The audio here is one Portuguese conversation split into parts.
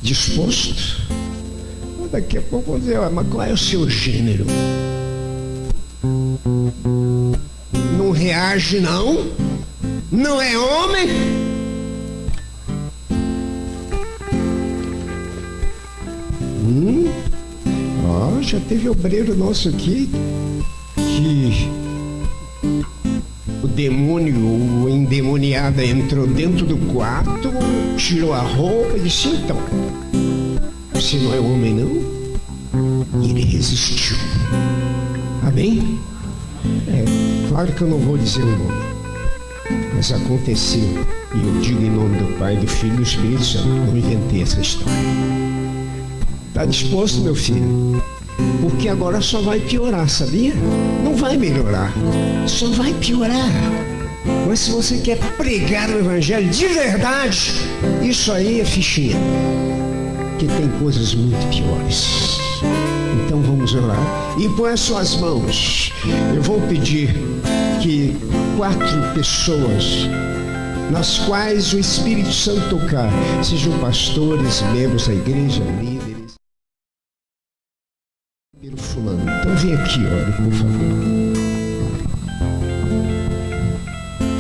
Disposto? Daqui a pouco vamos dizer, mas qual é o seu gênero? Não reage não? Não é homem? Já teve obreiro nosso aqui que o demônio, o endemoniado entrou dentro do quarto, tirou a roupa e disse, então, você não é homem não? E ele resistiu. Amém? Claro que eu não vou dizer o nome, mas aconteceu, e eu digo em nome do Pai, do Filho e do Espírito Santo, não inventei essa história. Está disposto, meu filho? Porque agora só vai piorar, sabia? Não vai melhorar, só vai piorar. Mas se você quer pregar o Evangelho de verdade, isso aí é fichinha, que tem coisas muito piores. Então vamos orar. E põe as suas mãos. Eu vou pedir que 4 pessoas nas quais o Espírito Santo tocar, sejam pastores, membros da igreja, líderes, pelo fulano. Então vem aqui, olha, por favor.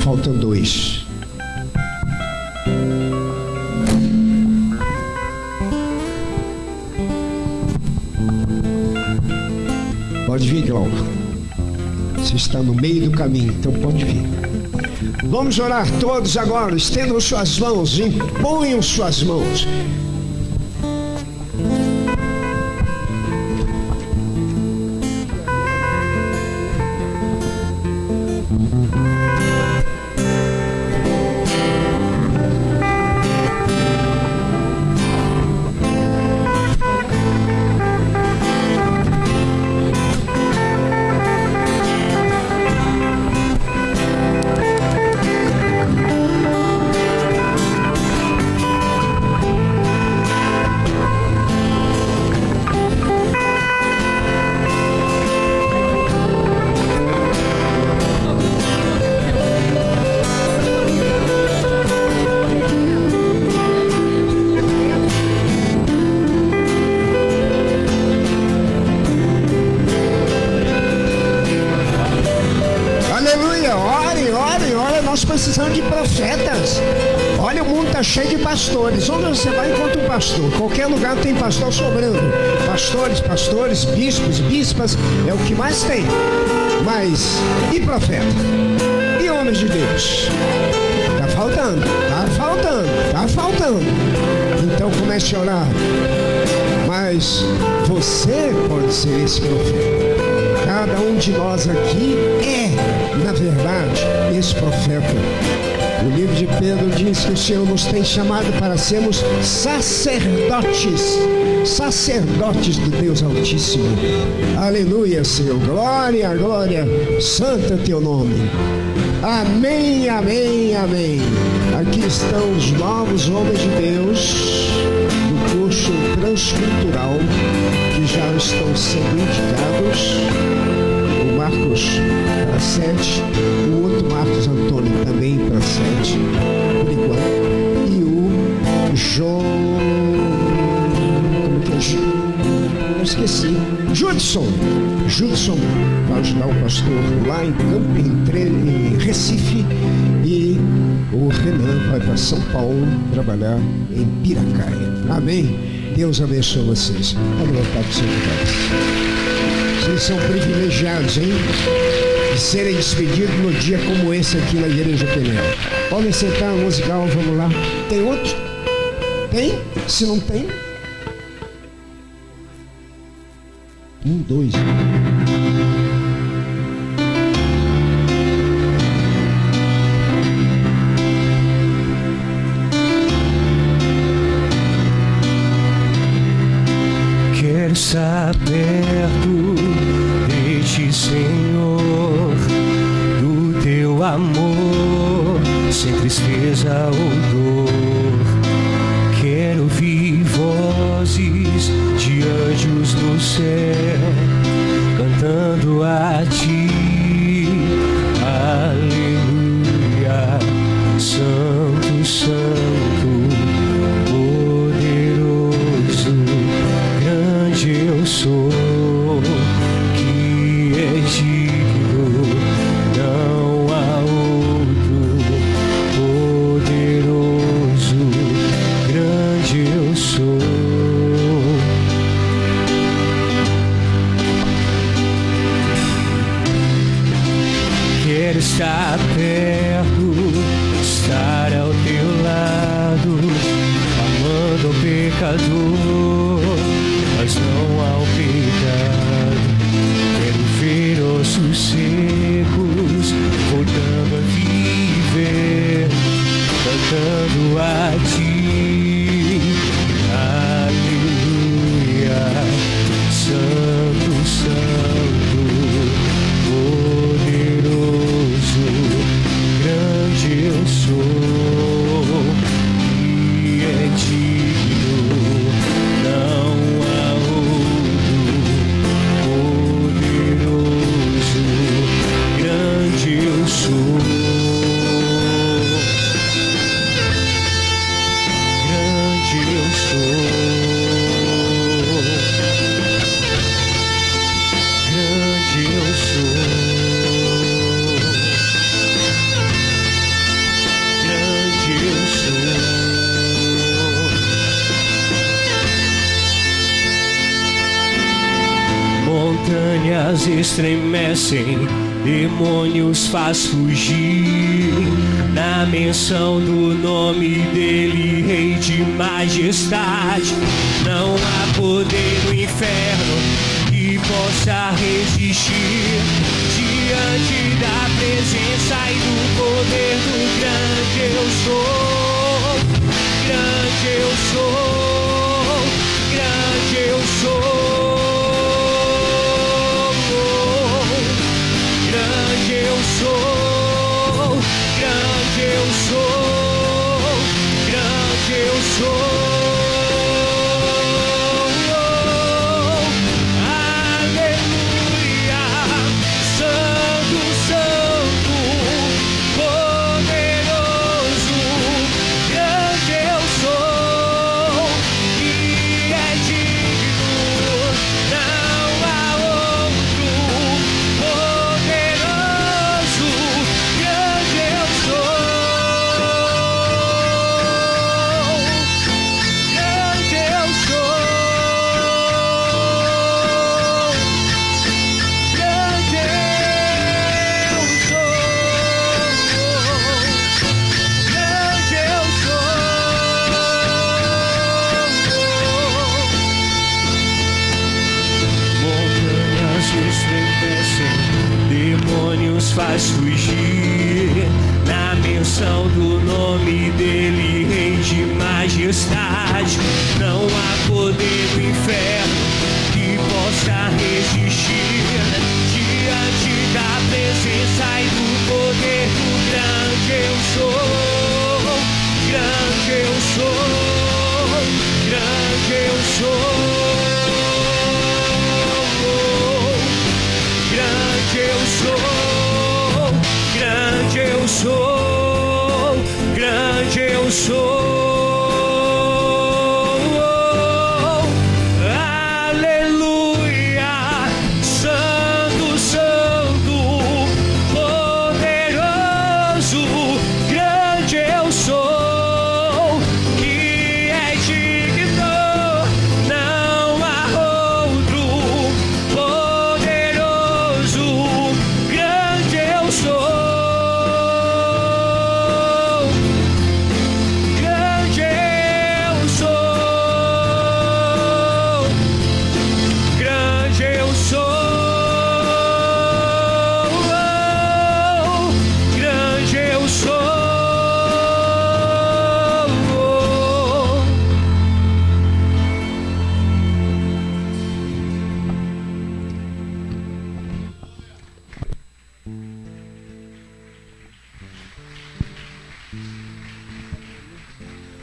Faltam 2. Pode vir, Glauco. Você está no meio do caminho, então pode vir. Vamos orar todos agora. Estendam suas mãos, imponham suas mãos. Precisando de profetas. Olha, o mundo está cheio de pastores. Onde você vai, encontra um pastor. Qualquer lugar tem pastor sobrando. Pastores, bispos, bispas, é o que mais tem. Mas, e profeta? E homens de Deus? Está faltando. Então comece a orar. Mas você pode ser esse profeta. Cada um de nós aqui é, na verdade, esse profeta. O livro de Pedro diz que o Senhor nos tem chamado para sermos sacerdotes do Deus Altíssimo. Aleluia, Senhor. Glória, santo é teu nome. Amém. Aqui estão os novos homens de Deus do curso transcultural que já estão sendo indicados. O Marcos para 7, o outro Marcos Antônio também para 7, por enquanto, e o João, como que é? Eu esqueci. Judson vai ajudar o pastor lá em Recife, e o Renan vai para São Paulo trabalhar em Piracaia. Amém? Deus abençoe vocês. Pode voltar para o seu lugar. Vocês são privilegiados, hein? De serem despedidos no dia como esse aqui na Igreja Penel. Podem sentar no musical, vamos lá. Tem outro? Tem? Se não tem? 1, 2. Quero estar perto de ti, Senhor, do teu amor, sem tristeza ou dor. Quero ouvir vozes de anjos no céu, cantando a ti, aleluia, santo, santo, poderoso. pecador, mas não ao pecado. Quero ver ossos secos voltando a viver, cantando a ti. Aleluia, Santo, Santo, poderoso, grande eu sou, e é digno, não há outro. Poderoso, grande eu sou, grande eu sou, grande eu sou, grande eu sou. Montanhas estremecem, demônios faz fugir, na menção do nome dele, Rei de majestade. Não há poder no inferno que possa resistir diante da presença e do poder do grande eu sou, grande eu sou, grande eu sou. Grande eu sou, grande eu sou, grande eu sou. Aleluia, Santo, Santo, poderoso, grande eu sou, e é digno, não há outro. Poderoso, grande eu sou, grande eu sou, grande eu sou, grande eu sou. Montanhas se estremecem, demônios faz fugir, na menção do nome dele, Rei de majestade. Não há poder no inferno que possa resistir diante da presença e do poder do grande eu sou, grande eu sou, grande eu sou. Grande eu sou, grande eu sou, grande eu sou. Aleluia, Santo, Santo, poderoso, grande eu sou, que é digno, não há outro. Poderoso, grande eu sou, grande eu sou, grande eu sou, grande eu sou.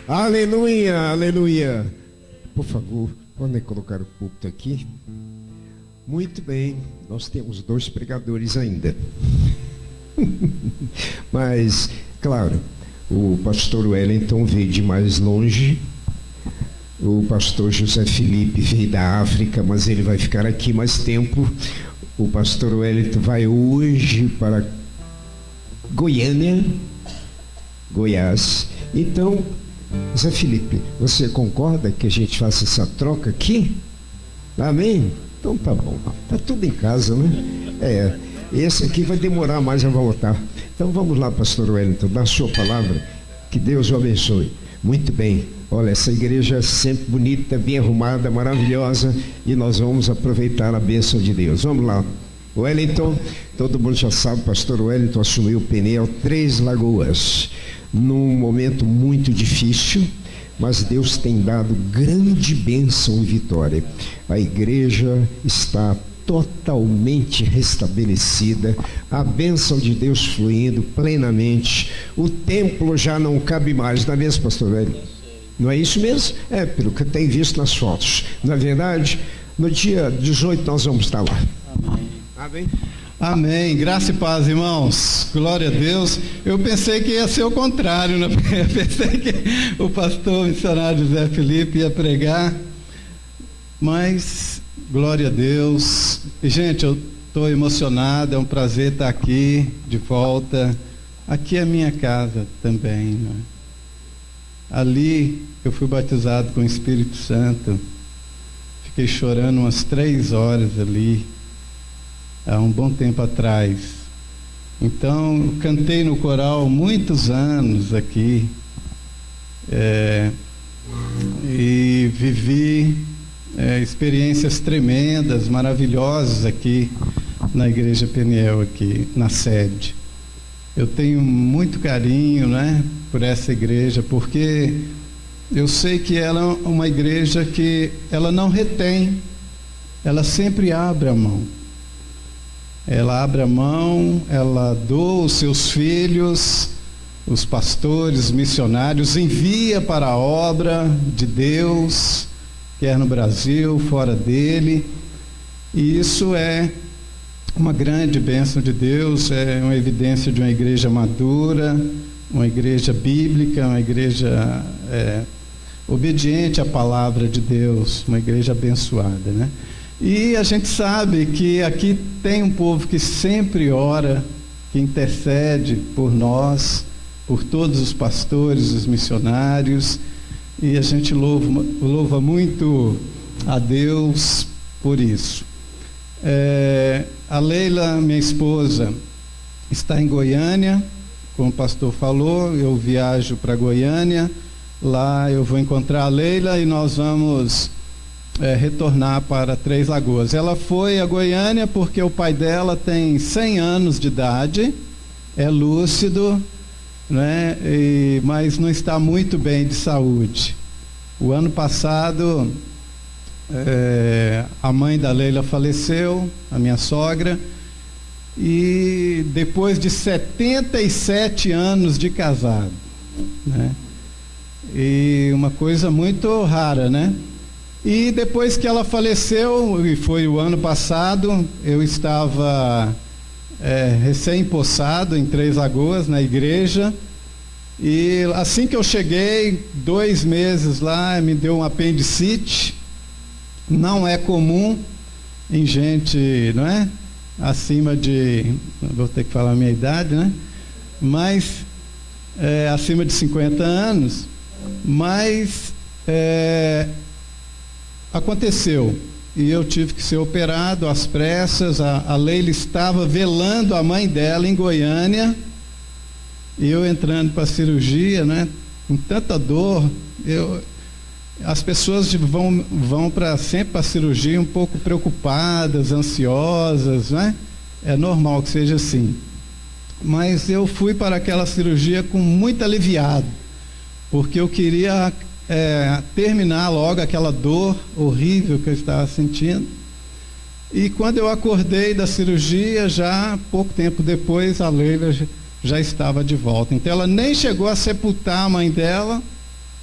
Aleluia, aleluia. Por favor, podem colocar o púlpito aqui. Muito bem, nós temos 2 pregadores ainda. Mas, claro, o pastor Wellington veio de mais longe. O pastor José Felipe veio da África, mas ele vai ficar aqui mais tempo. O pastor Wellington vai hoje para Goiânia, Goiás. Então, Zé Felipe, você concorda que a gente faça essa troca aqui? Amém? Então tá bom, tá tudo em casa, né? Esse aqui vai demorar mais a voltar. Então vamos lá, pastor Wellington, dá a sua palavra, que Deus o abençoe. Muito bem, Olha, essa igreja é sempre bonita, bem arrumada, maravilhosa, e nós vamos aproveitar a bênção de Deus. Vamos lá. Wellington, todo mundo já sabe, pastor Wellington assumiu o Peniel Três Lagoas, num momento muito difícil, mas Deus tem dado grande bênção e vitória. A igreja está totalmente restabelecida, a bênção de Deus fluindo plenamente, o templo já não cabe mais, não é mesmo, pastor Wellington? Não é isso mesmo? É, pelo que eu tenho visto nas fotos. Na verdade, no dia 18 nós vamos estar lá. Amém. Amém. Amém. Graça e paz, irmãos. Glória a Deus. Eu pensei que ia ser o contrário, né? Eu pensei que o pastor missionário José Felipe ia pregar, mas glória a Deus. E, gente, eu estou emocionado, é um prazer estar aqui de volta. Aqui é a minha casa também, né? Ali eu fui batizado com o Espírito Santo. Fiquei chorando umas 3 horas ali, há um bom tempo atrás. Então, cantei no coral muitos anos aqui, e vivi experiências tremendas, maravilhosas aqui na Igreja Peniel, aqui na sede. Eu tenho muito carinho, né, por essa igreja, porque eu sei que ela é uma igreja que ela não retém, ela sempre abre a mão. Ela abre a mão, ela doa os seus filhos, os pastores, missionários, envia para a obra de Deus, quer no Brasil, fora dele, e isso é uma grande bênção de Deus, é uma evidência de uma igreja madura, uma igreja bíblica, uma igreja obediente à palavra de Deus, uma igreja abençoada, né? E a gente sabe que aqui tem um povo que sempre ora, que intercede por nós, por todos os pastores, os missionários, e a gente louva muito a Deus por isso. A Leila, minha esposa, está em Goiânia, como o pastor falou, eu viajo para Goiânia, lá eu vou encontrar a Leila e nós vamos retornar para Três Lagoas. Ela foi a Goiânia porque o pai dela tem 100 anos de idade, é lúcido, né? Mas não está muito bem de saúde. O ano passado, a mãe da Leila faleceu, a minha sogra, e depois de 77 anos de casado, né? E uma coisa muito rara, né? E depois que ela faleceu, e foi o ano passado, eu estava recém-possado em Três Lagoas, na igreja, e assim que eu cheguei, 2 meses lá, me deu um apendicite. Não é comum em gente, não é? Acima de, vou ter que falar a minha idade, né? Mas acima de 50 anos, mas aconteceu, e eu tive que ser operado às pressas. A Leila estava velando a mãe dela em Goiânia, e eu entrando para a cirurgia, né, com tanta dor. As pessoas vão sempre para a cirurgia um pouco preocupadas, ansiosas, né? É normal que seja assim. Mas eu fui para aquela cirurgia com muito aliviado, porque eu queria terminar logo aquela dor horrível que eu estava sentindo. E quando eu acordei da cirurgia, já pouco tempo depois, a Leila já estava de volta. Então ela nem chegou a sepultar a mãe dela,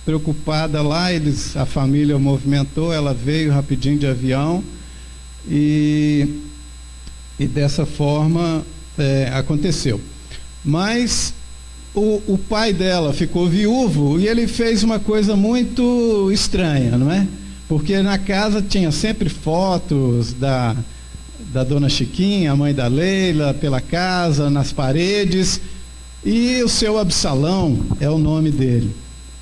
preocupada lá, a família movimentou, ela veio rapidinho de avião, e dessa forma aconteceu. Mas o pai dela ficou viúvo, e ele fez uma coisa muito estranha, não é? Porque na casa tinha sempre fotos da dona Chiquinha, a mãe da Leila, pela casa, nas paredes, e o seu Absalão é o nome dele.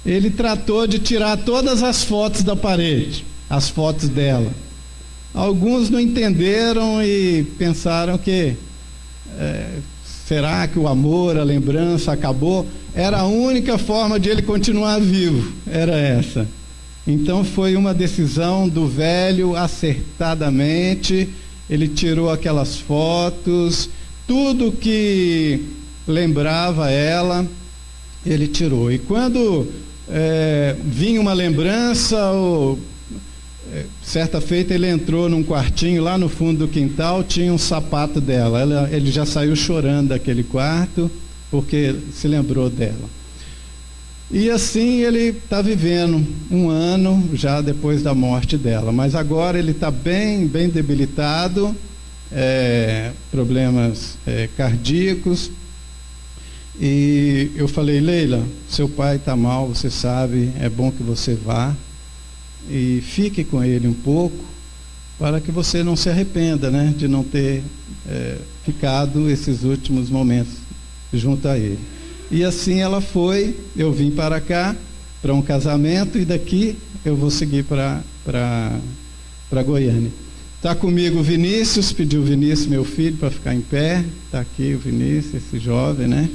Ele tratou de tirar todas as fotos da parede, as fotos dela. Alguns não entenderam e pensaram que será que o amor, a lembrança acabou? Era a única forma de ele continuar vivo, era essa. Então foi uma decisão do velho acertadamente. Ele tirou aquelas fotos, tudo que lembrava ela, ele tirou. E quando vinha uma lembrança, certa feita ele entrou num quartinho lá no fundo do quintal, tinha um sapato dela. Ele já saiu chorando daquele quarto, porque se lembrou dela. E assim ele está vivendo um ano já depois da morte dela. Mas agora ele está bem debilitado, problemas cardíacos. E eu falei: Leila, seu pai está mal, você sabe, é bom que você vá e fique com ele um pouco, para que você não se arrependa, né, de não ter ficado esses últimos momentos junto a ele. E assim ela foi. Eu vim para cá, para um casamento, e daqui eu vou seguir para Goiânia. Está comigo o Vinícius, pediu o Vinícius, meu filho, para ficar em pé. Está aqui o Vinícius, esse jovem, né?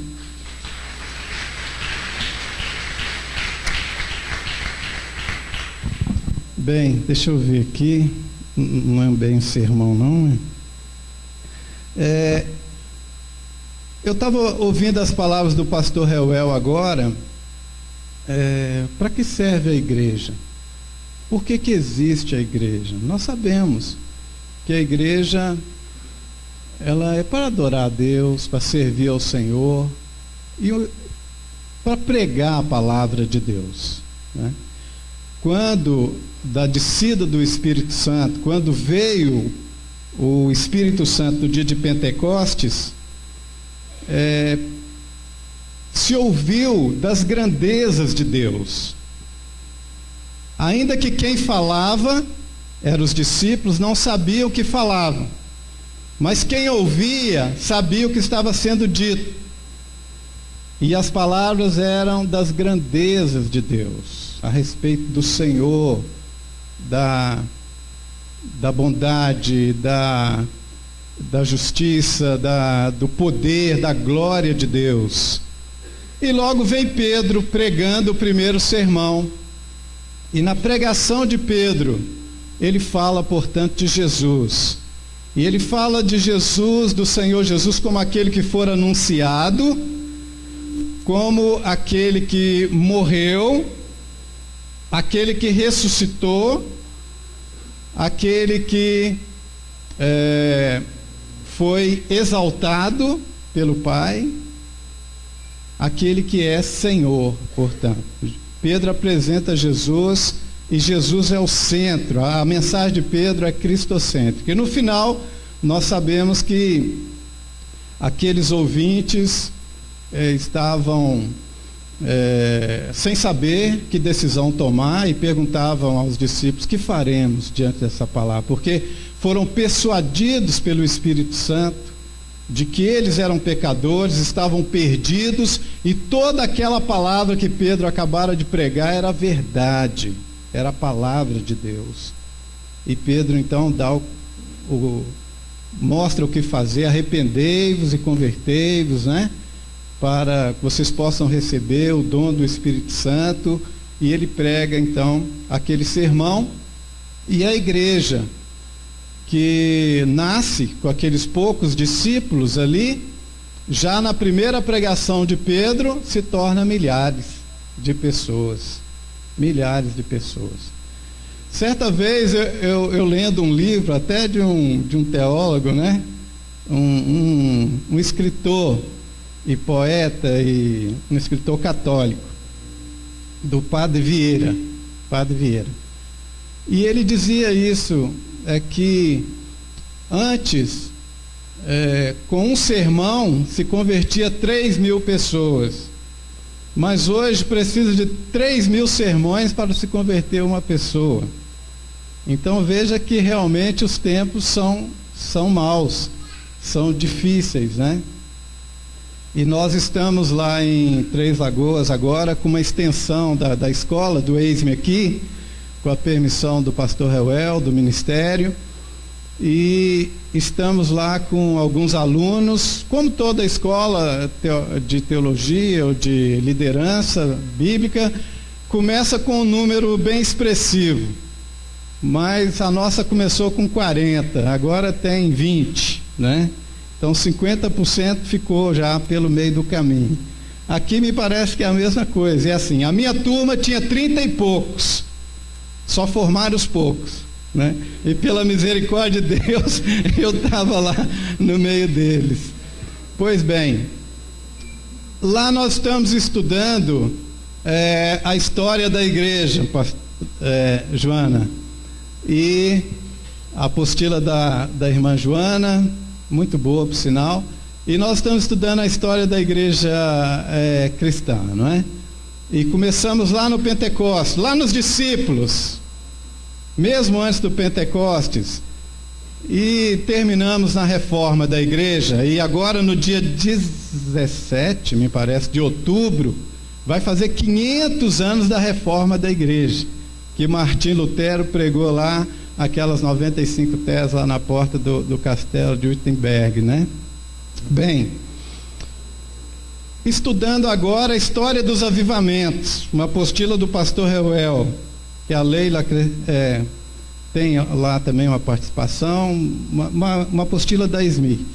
Bem, deixa eu ver aqui, não é bem sermão não, né? Eu estava ouvindo as palavras do pastor Reuel agora. Para que serve a igreja? Por que existe a igreja? Nós sabemos que a igreja, ela é para adorar a Deus, para servir ao Senhor e para pregar a palavra de Deus, né? Quando, da descida do Espírito Santo, quando veio o Espírito Santo no dia de Pentecostes, se ouviu das grandezas de Deus. Ainda que quem falava eram os discípulos, não sabiam o que falavam, mas quem ouvia sabia o que estava sendo dito. E as palavras eram das grandezas de Deus, a respeito do Senhor, da bondade, da justiça, do poder, da glória de Deus. E logo vem Pedro pregando o primeiro sermão. E na pregação de Pedro, ele fala, portanto, de Jesus. E ele fala de Jesus, do Senhor Jesus, como aquele que for anunciado, como aquele que morreu, aquele que ressuscitou, aquele que foi exaltado pelo Pai, aquele que é Senhor, portanto. Pedro apresenta Jesus, e Jesus é o centro. A mensagem de Pedro é cristocêntrica. E no final, nós sabemos que aqueles ouvintes estavam sem saber que decisão tomar, e perguntavam aos discípulos: que faremos diante dessa palavra? Porque foram persuadidos pelo Espírito Santo de que eles eram pecadores, estavam perdidos, e toda aquela palavra que Pedro acabara de pregar era verdade, era a palavra de Deus. E Pedro então mostra o que fazer: arrependei-vos e convertei-vos, né? Para que vocês possam receber o dom do Espírito Santo. E ele prega então aquele sermão. E a igreja, que nasce com aqueles poucos discípulos ali, já na primeira pregação de Pedro, se torna milhares de pessoas. Milhares de pessoas. Certa vez eu lendo um livro, até de um teólogo, né? Um escritor e poeta, e um escritor católico, do Padre Vieira. E ele dizia isso, que antes, com um sermão, se convertia 3.000 pessoas, mas hoje precisa de 3.000 sermões para se converter uma pessoa. Então veja que realmente os tempos são maus, são difíceis, né? E nós estamos lá em Três Lagoas agora com uma extensão da escola, do Eis-me Aqui, com a permissão do pastor Reuel, do ministério. e estamos lá com alguns alunos, como toda escola de teologia ou de liderança bíblica, começa com um número bem expressivo, mas a nossa começou com 40, agora tem 20, né? Então 50% ficou já pelo meio do caminho. Aqui me parece que é a mesma coisa, é assim, a minha turma tinha 30 e poucos, só formaram os poucos, né? E pela misericórdia de Deus, eu estava lá no meio deles. Pois bem, lá nós estamos estudando a história da igreja, Joana, e a apostila da irmã Joana, muito boa por sinal, e nós estamos estudando a história da igreja cristã, não é? E começamos lá no Pentecostes, lá nos discípulos, mesmo antes do Pentecostes, e terminamos na reforma da igreja, e agora no dia 17, me parece, de outubro, vai fazer 500 anos da reforma da igreja, que Martim Lutero pregou lá, aquelas 95 teses lá na porta do castelo de Wittenberg, né? Bem, estudando agora a história dos avivamentos, uma apostila do pastor Reuel, que a Leila tem lá também uma participação, uma apostila da SMI.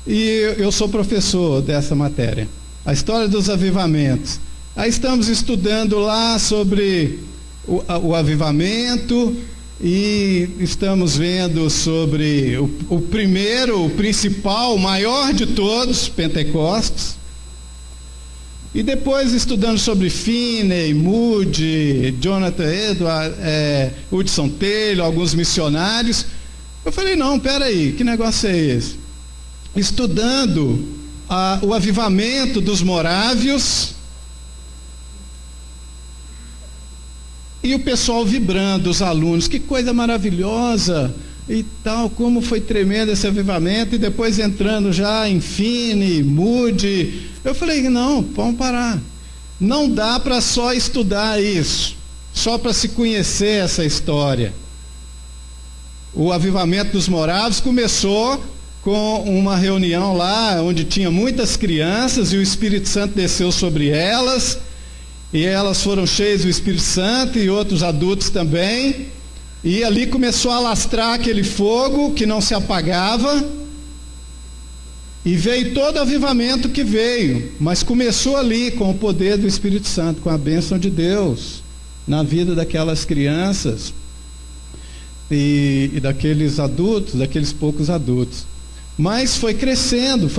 E eu sou professor dessa matéria, a história dos avivamentos. Aí estamos estudando lá sobre o avivamento e estamos vendo sobre o primeiro, o principal, o maior de todos, Pentecostes. E depois estudando sobre Finney, Moody, Jonathan Edwards, Hudson Taylor, alguns missionários. Eu falei, não, peraí, que negócio é esse? Estudando o avivamento dos morávios, e o pessoal vibrando, os alunos, que coisa maravilhosa e tal, como foi tremendo esse avivamento, e depois entrando já em Finney, Moody. Eu falei, não, vamos parar, não dá para só estudar isso, só para se conhecer essa história. O avivamento dos morávios começou com uma reunião lá, onde tinha muitas crianças, e o Espírito Santo desceu sobre elas, e elas foram cheias do Espírito Santo, e outros adultos também, e ali começou a alastrar aquele fogo que não se apagava, e veio todo o avivamento que veio, mas começou ali com o poder do Espírito Santo, com a bênção de Deus na vida daquelas crianças e daqueles adultos, daqueles poucos adultos. Mas foi crescendo,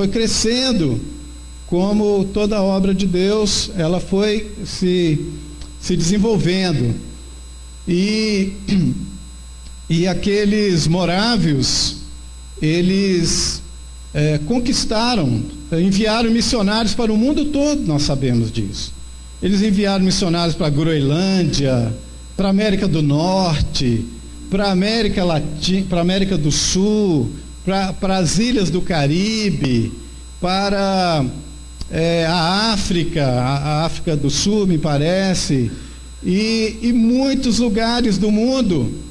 como toda a obra de Deus, ela foi se desenvolvendo. E aqueles morávios, eles conquistaram, enviaram missionários para o mundo todo, nós sabemos disso. Eles enviaram missionários para a Groenlândia, para a América do Norte, para a América Latina, para a América do Sul, para as ilhas do Caribe, para a África do Sul, me parece, e muitos lugares do mundo.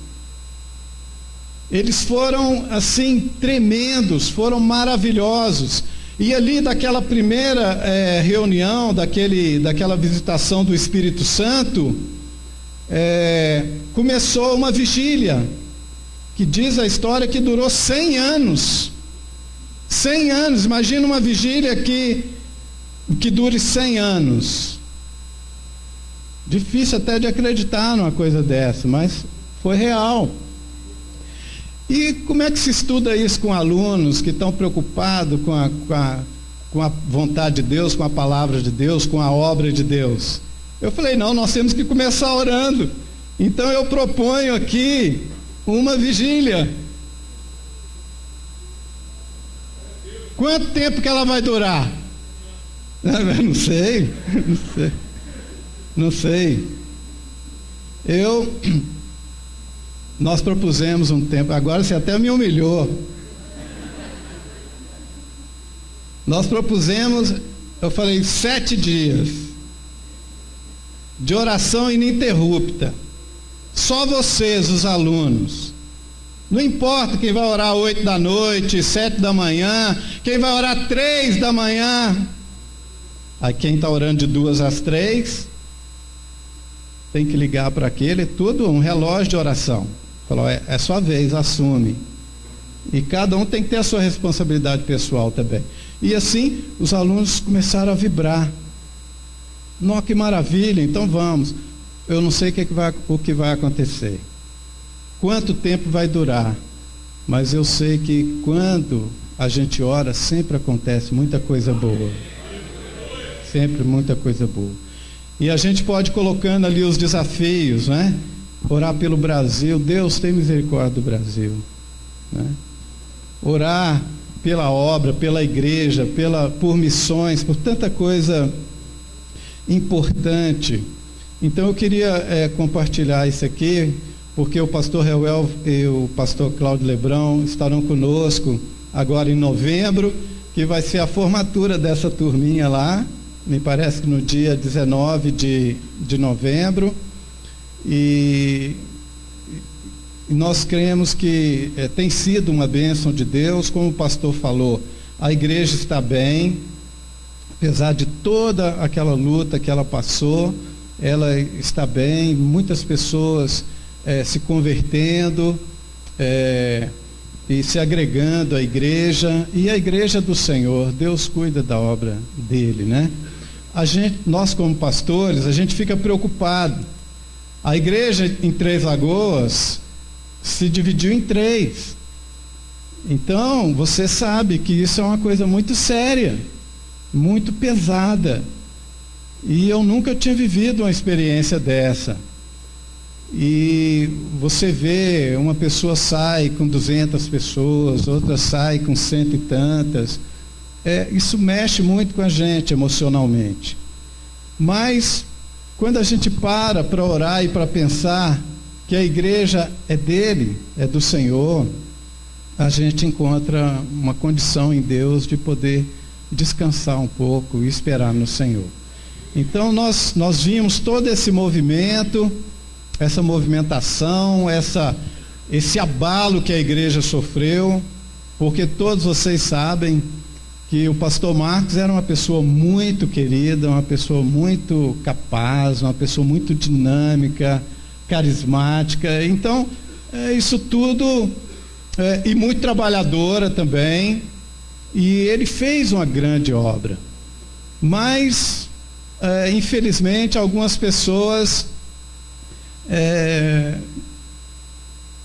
Eles foram assim tremendos, foram maravilhosos. E ali daquela primeira reunião, daquela visitação do Espírito Santo, começou uma vigília, que diz a história que durou 100 anos. 100 anos, imagina uma vigília que dure 100 anos. Difícil até de acreditar numa coisa dessa, mas foi real. E como é que se estuda isso com alunos que estão preocupados com a vontade de Deus, com a palavra de Deus, com a obra de Deus? Eu falei, não, nós temos que começar orando. Então eu proponho aqui uma vigília. Quanto tempo que ela vai durar? Não sei. Nós propusemos um tempo, agora você até me humilhou. Nós propusemos, eu falei, 7 dias de oração ininterrupta. Só vocês, os alunos. Não importa quem vai orar 8 da noite, 7 da manhã, quem vai orar 3 da manhã. Aí quem está orando de 2 às 3, tem que ligar para aquele, tudo um relógio de oração. Falou, é sua vez, assume. E cada um tem que ter a sua responsabilidade pessoal também. E assim, os alunos começaram a vibrar. Nossa, que maravilha, então vamos. Eu não sei o que vai acontecer. Quanto tempo vai durar? Mas eu sei que quando a gente ora, sempre acontece muita coisa boa. Sempre muita coisa boa. E a gente pode ir colocando ali os desafios, né? Orar pelo Brasil. Deus tem misericórdia do Brasil, né? Orar pela obra, pela igreja, por missões, por tanta coisa importante. Então eu queria compartilhar isso aqui, porque o pastor Reuel e o pastor Cláudio Lebrão estarão conosco agora em novembro, que vai ser a formatura dessa turminha lá, me parece que no dia 19 de novembro, e nós cremos que tem sido uma bênção de Deus, como o pastor falou, a igreja está bem, apesar de toda aquela luta que ela passou, ela está bem, muitas pessoas se convertendo e se agregando à igreja, e a igreja do Senhor, Deus cuida da obra dele, né? Nós como pastores, a gente fica preocupado. A igreja em Três Lagoas se dividiu em 3. Então, você sabe que isso é uma coisa muito séria, muito pesada. E eu nunca tinha vivido uma experiência dessa. E você vê, uma pessoa sai com 200 pessoas, outra sai com 100 e tantas. Isso mexe muito com a gente emocionalmente. Mas, quando a gente para orar e para pensar que a igreja é dele, é do Senhor, a gente encontra uma condição em Deus de poder descansar um pouco e esperar no Senhor. Então nós vimos todo esse movimento, essa movimentação, esse abalo que a igreja sofreu, porque todos vocês sabem que o pastor Marcos era uma pessoa muito querida, uma pessoa muito capaz, uma pessoa muito dinâmica, carismática. Então, isso tudo, e muito trabalhadora também, e ele fez uma grande obra. Mas, infelizmente, algumas pessoas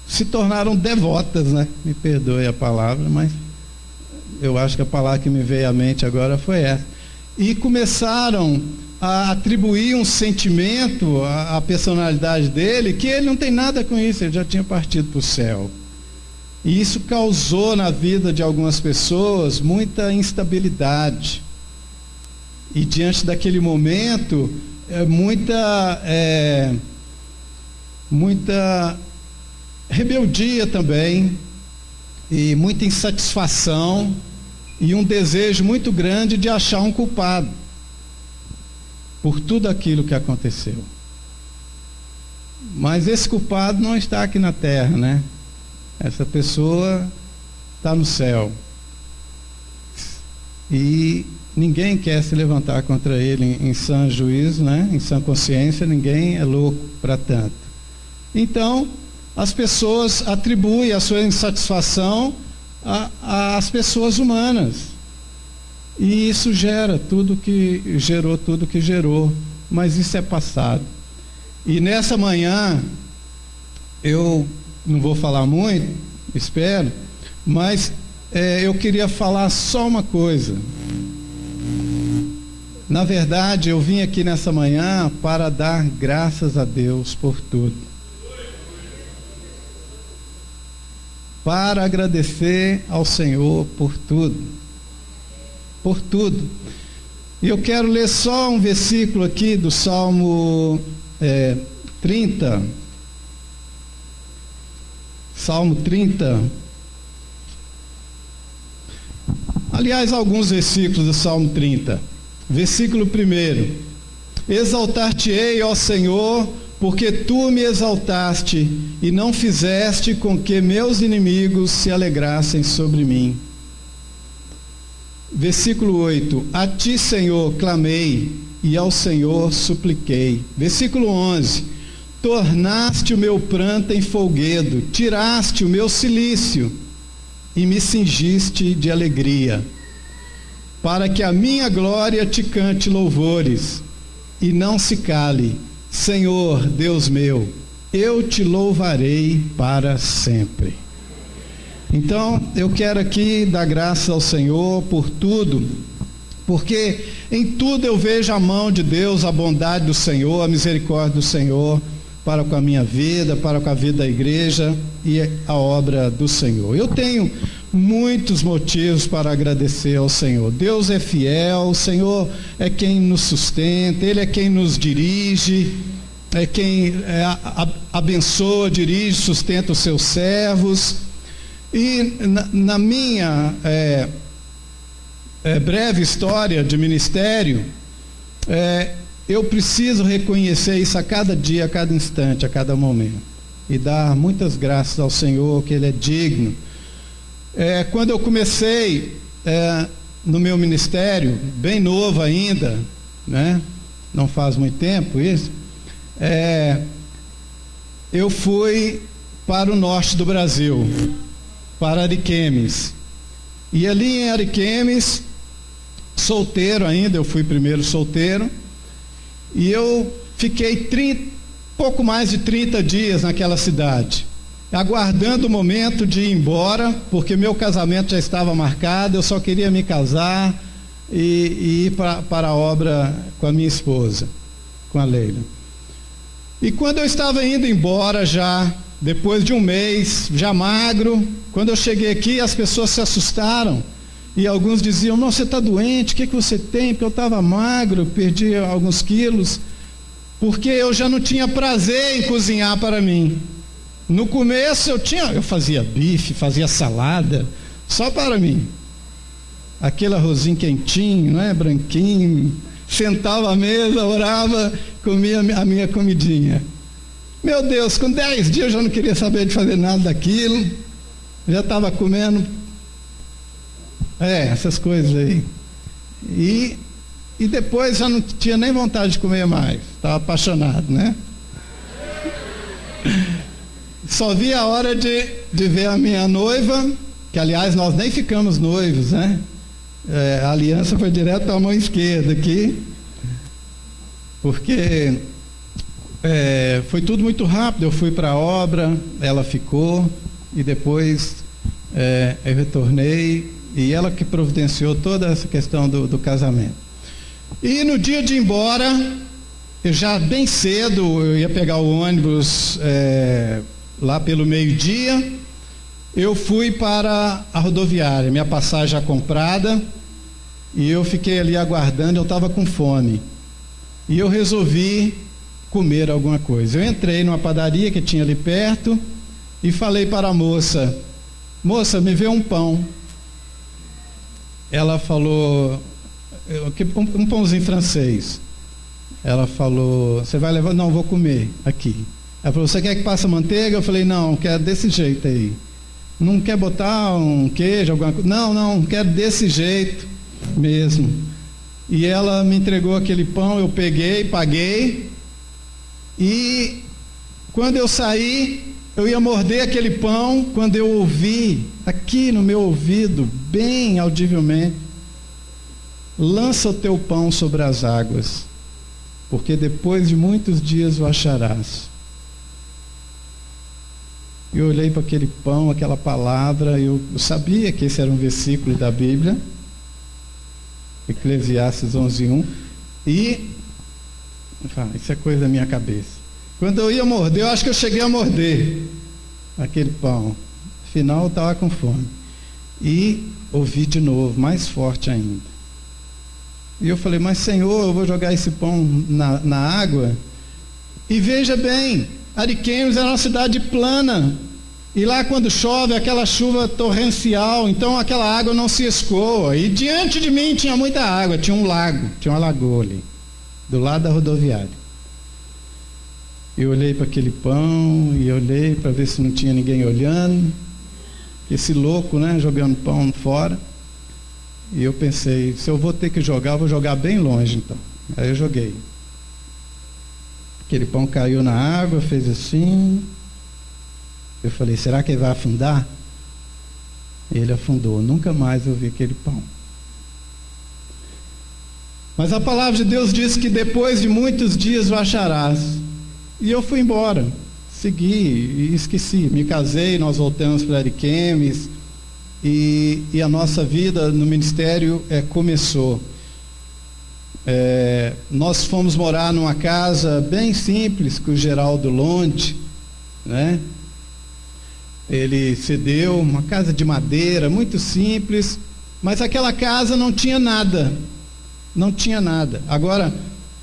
se tornaram devotas, né? Me perdoe a palavra, mas eu acho que a palavra que me veio à mente agora foi essa. E começaram a atribuir um sentimento à personalidade dele, que ele não tem nada com isso, ele já tinha partido para o céu. E isso causou na vida de algumas pessoas muita instabilidade. E diante daquele momento, muita rebeldia também, e muita insatisfação, e um desejo muito grande de achar um culpado por tudo aquilo que aconteceu. Mas esse culpado não está aqui na terra, né? Essa pessoa está no céu. E ninguém quer se levantar contra ele em sã juízo, né? Em sã consciência, ninguém é louco para tanto. Então, as pessoas atribuem a sua insatisfação às pessoas humanas. E isso gerou tudo que gerou, mas isso é passado. E nessa manhã, eu não vou falar muito, espero, mas eu queria falar só uma coisa. Na verdade, eu vim aqui nessa manhã para dar graças a Deus por tudo. Para agradecer ao Senhor por tudo. Por tudo. E eu quero ler só um versículo aqui do Salmo 30. Salmo 30. Aliás, alguns versículos do Salmo 30. Versículo 1. Exaltar-te-ei, ó Senhor, porque tu me exaltaste e não fizeste com que meus inimigos se alegrassem sobre mim. Versículo 8: a ti, Senhor, clamei e ao Senhor supliquei. Versículo 11: tornaste o meu pranto em folguedo, tiraste o meu cilício e me cingiste de alegria, para que a minha glória te cante louvores e não se cale. Senhor, Deus meu, eu te louvarei para sempre. Então, eu quero aqui dar graças ao Senhor por tudo, porque em tudo eu vejo a mão de Deus, a bondade do Senhor, a misericórdia do Senhor, para com a minha vida, para com a vida da igreja e a obra do Senhor. Eu tenho muitos motivos para agradecer ao Senhor. Deus é fiel, o Senhor é quem nos sustenta, Ele é quem nos dirige, é quem abençoa, dirige, sustenta os seus servos. E na minha breve história de ministério, eu preciso reconhecer isso a cada dia, a cada instante, a cada momento, e dar muitas graças ao Senhor, que Ele é digno. Quando eu comecei no meu ministério, bem novo ainda, né? Não faz muito tempo isso, eu fui para o norte do Brasil, para Ariquemes, e ali em Ariquemes, solteiro ainda, eu fui primeiro solteiro, e eu fiquei pouco mais de 30 dias naquela cidade, aguardando o momento de ir embora, porque meu casamento já estava marcado, eu só queria me casar e ir para a obra com a minha esposa, com a Leila. E quando eu estava indo embora já, depois de um mês, já magro, quando eu cheguei aqui, as pessoas se assustaram, e alguns diziam: não, você está doente, o que você tem? Porque eu estava magro, perdi alguns quilos, porque eu já não tinha prazer em cozinhar para mim. No começo eu fazia bife, fazia salada, só para mim. Aquele arrozinho quentinho, né, branquinho, sentava à mesa, orava, comia a minha comidinha. Meu Deus, com 10 dias eu já não queria saber de fazer nada daquilo, já estava comendo, essas coisas aí. E depois já não tinha nem vontade de comer mais, estava apaixonado, né? Só vi a hora de ver a minha noiva, que aliás nós nem ficamos noivos, né? A aliança foi direto para a mão esquerda aqui, porque foi tudo muito rápido. Eu fui para a obra, ela ficou, e depois eu retornei, e ela que providenciou toda essa questão do casamento. E no dia de ir embora, eu já bem cedo, eu ia pegar o ônibus lá pelo meio-dia, eu fui para a rodoviária, minha passagem já comprada, e eu fiquei ali aguardando. Eu estava com fome, e eu resolvi comer alguma coisa. Eu entrei numa padaria que tinha ali perto, e falei para a moça: moça, me vê um pão. Ela falou: um pãozinho francês. Ela falou: você vai levar? Não, vou comer aqui. Ela falou: você quer que passe manteiga? Eu falei: não, quero desse jeito aí. Não quer botar um queijo, alguma coisa? Não, quero desse jeito mesmo. E ela me entregou aquele pão, eu peguei, paguei, e quando eu saí, eu ia morder aquele pão, quando eu ouvi, aqui no meu ouvido, bem audivelmente: lança o teu pão sobre as águas, porque depois de muitos dias o acharás. Eu olhei para aquele pão, aquela palavra, eu sabia que esse era um versículo da Bíblia, Eclesiastes 11:1, e isso é coisa da minha cabeça. Quando eu ia morder, eu acho que eu cheguei a morder aquele pão. Afinal, eu estava com fome. E ouvi de novo, mais forte ainda. E eu falei: mas Senhor, eu vou jogar esse pão na água? E veja bem, Ariquemes era uma cidade plana, e lá quando chove, aquela chuva torrencial, então aquela água não se escoa, e diante de mim tinha muita água, tinha um lago, tinha uma lagoa ali, do lado da rodoviária. Eu olhei para aquele pão e olhei para ver se não tinha ninguém olhando. Esse louco, né, jogando pão fora. E eu pensei, se eu vou ter que jogar, eu vou jogar bem longe então. Aí eu joguei. Aquele pão caiu na água, fez assim. Eu falei, será que ele vai afundar? Ele afundou, nunca mais eu vi aquele pão. Mas a palavra de Deus diz que depois de muitos dias o acharás. E eu fui embora, segui e esqueci. Me casei, nós voltamos para Ariquemes e a nossa vida no ministério começou. Nós fomos morar numa casa bem simples com o Geraldo Londe, né? Ele cedeu uma casa de madeira, muito simples, mas aquela casa não tinha nada. Não tinha nada. Agora,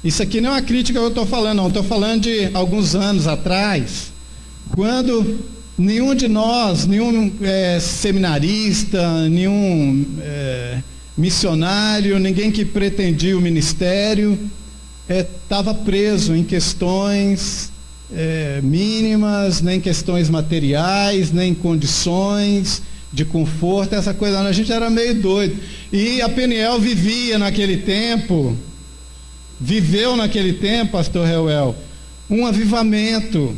isso aqui não é uma crítica que eu estou falando, não. Estou falando de alguns anos atrás, quando nenhum de nós, nenhum seminarista, nenhum missionário, ninguém que pretendia o ministério, estava preso em questões mínimas, nem questões materiais, nem condições de conforto, essa coisa. A gente era meio doido. E a Peniel viveu naquele tempo, pastor Reuel, um avivamento.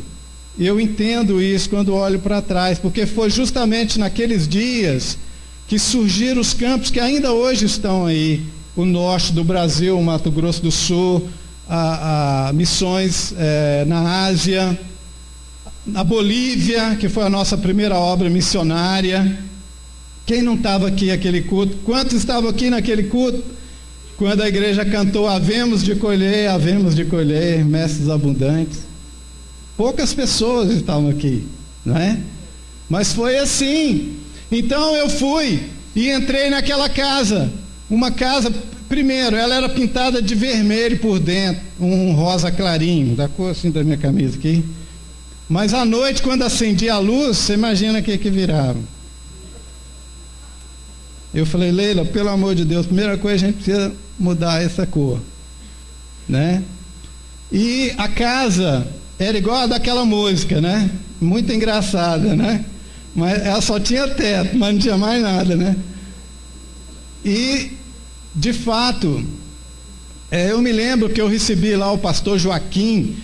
Eu entendo isso quando olho para trás, porque foi justamente naqueles dias que surgiram os campos que ainda hoje estão aí, o norte do Brasil, o Mato Grosso do Sul, a missões na Ásia, na Bolívia, que foi a nossa primeira obra missionária. Quem não estava aqui naquele culto? Quantos estavam aqui naquele culto? Quando a igreja cantou havemos de colher, mestres abundantes. Poucas pessoas estavam aqui, não é? Mas foi assim. Então eu fui e entrei naquela casa, uma casa. Primeiro, ela era pintada de vermelho por dentro, um rosa clarinho, da cor assim da minha camisa aqui. Mas à noite, quando acendia a luz, você imagina o que virava. Eu falei, Leila, pelo amor de Deus, primeira coisa a gente precisa mudar essa cor, né? E a casa era igual a daquela música, né? Muito engraçada, né? Mas ela só tinha teto, mas não tinha mais nada, né? E de fato, eu me lembro que eu recebi lá o pastor Joaquim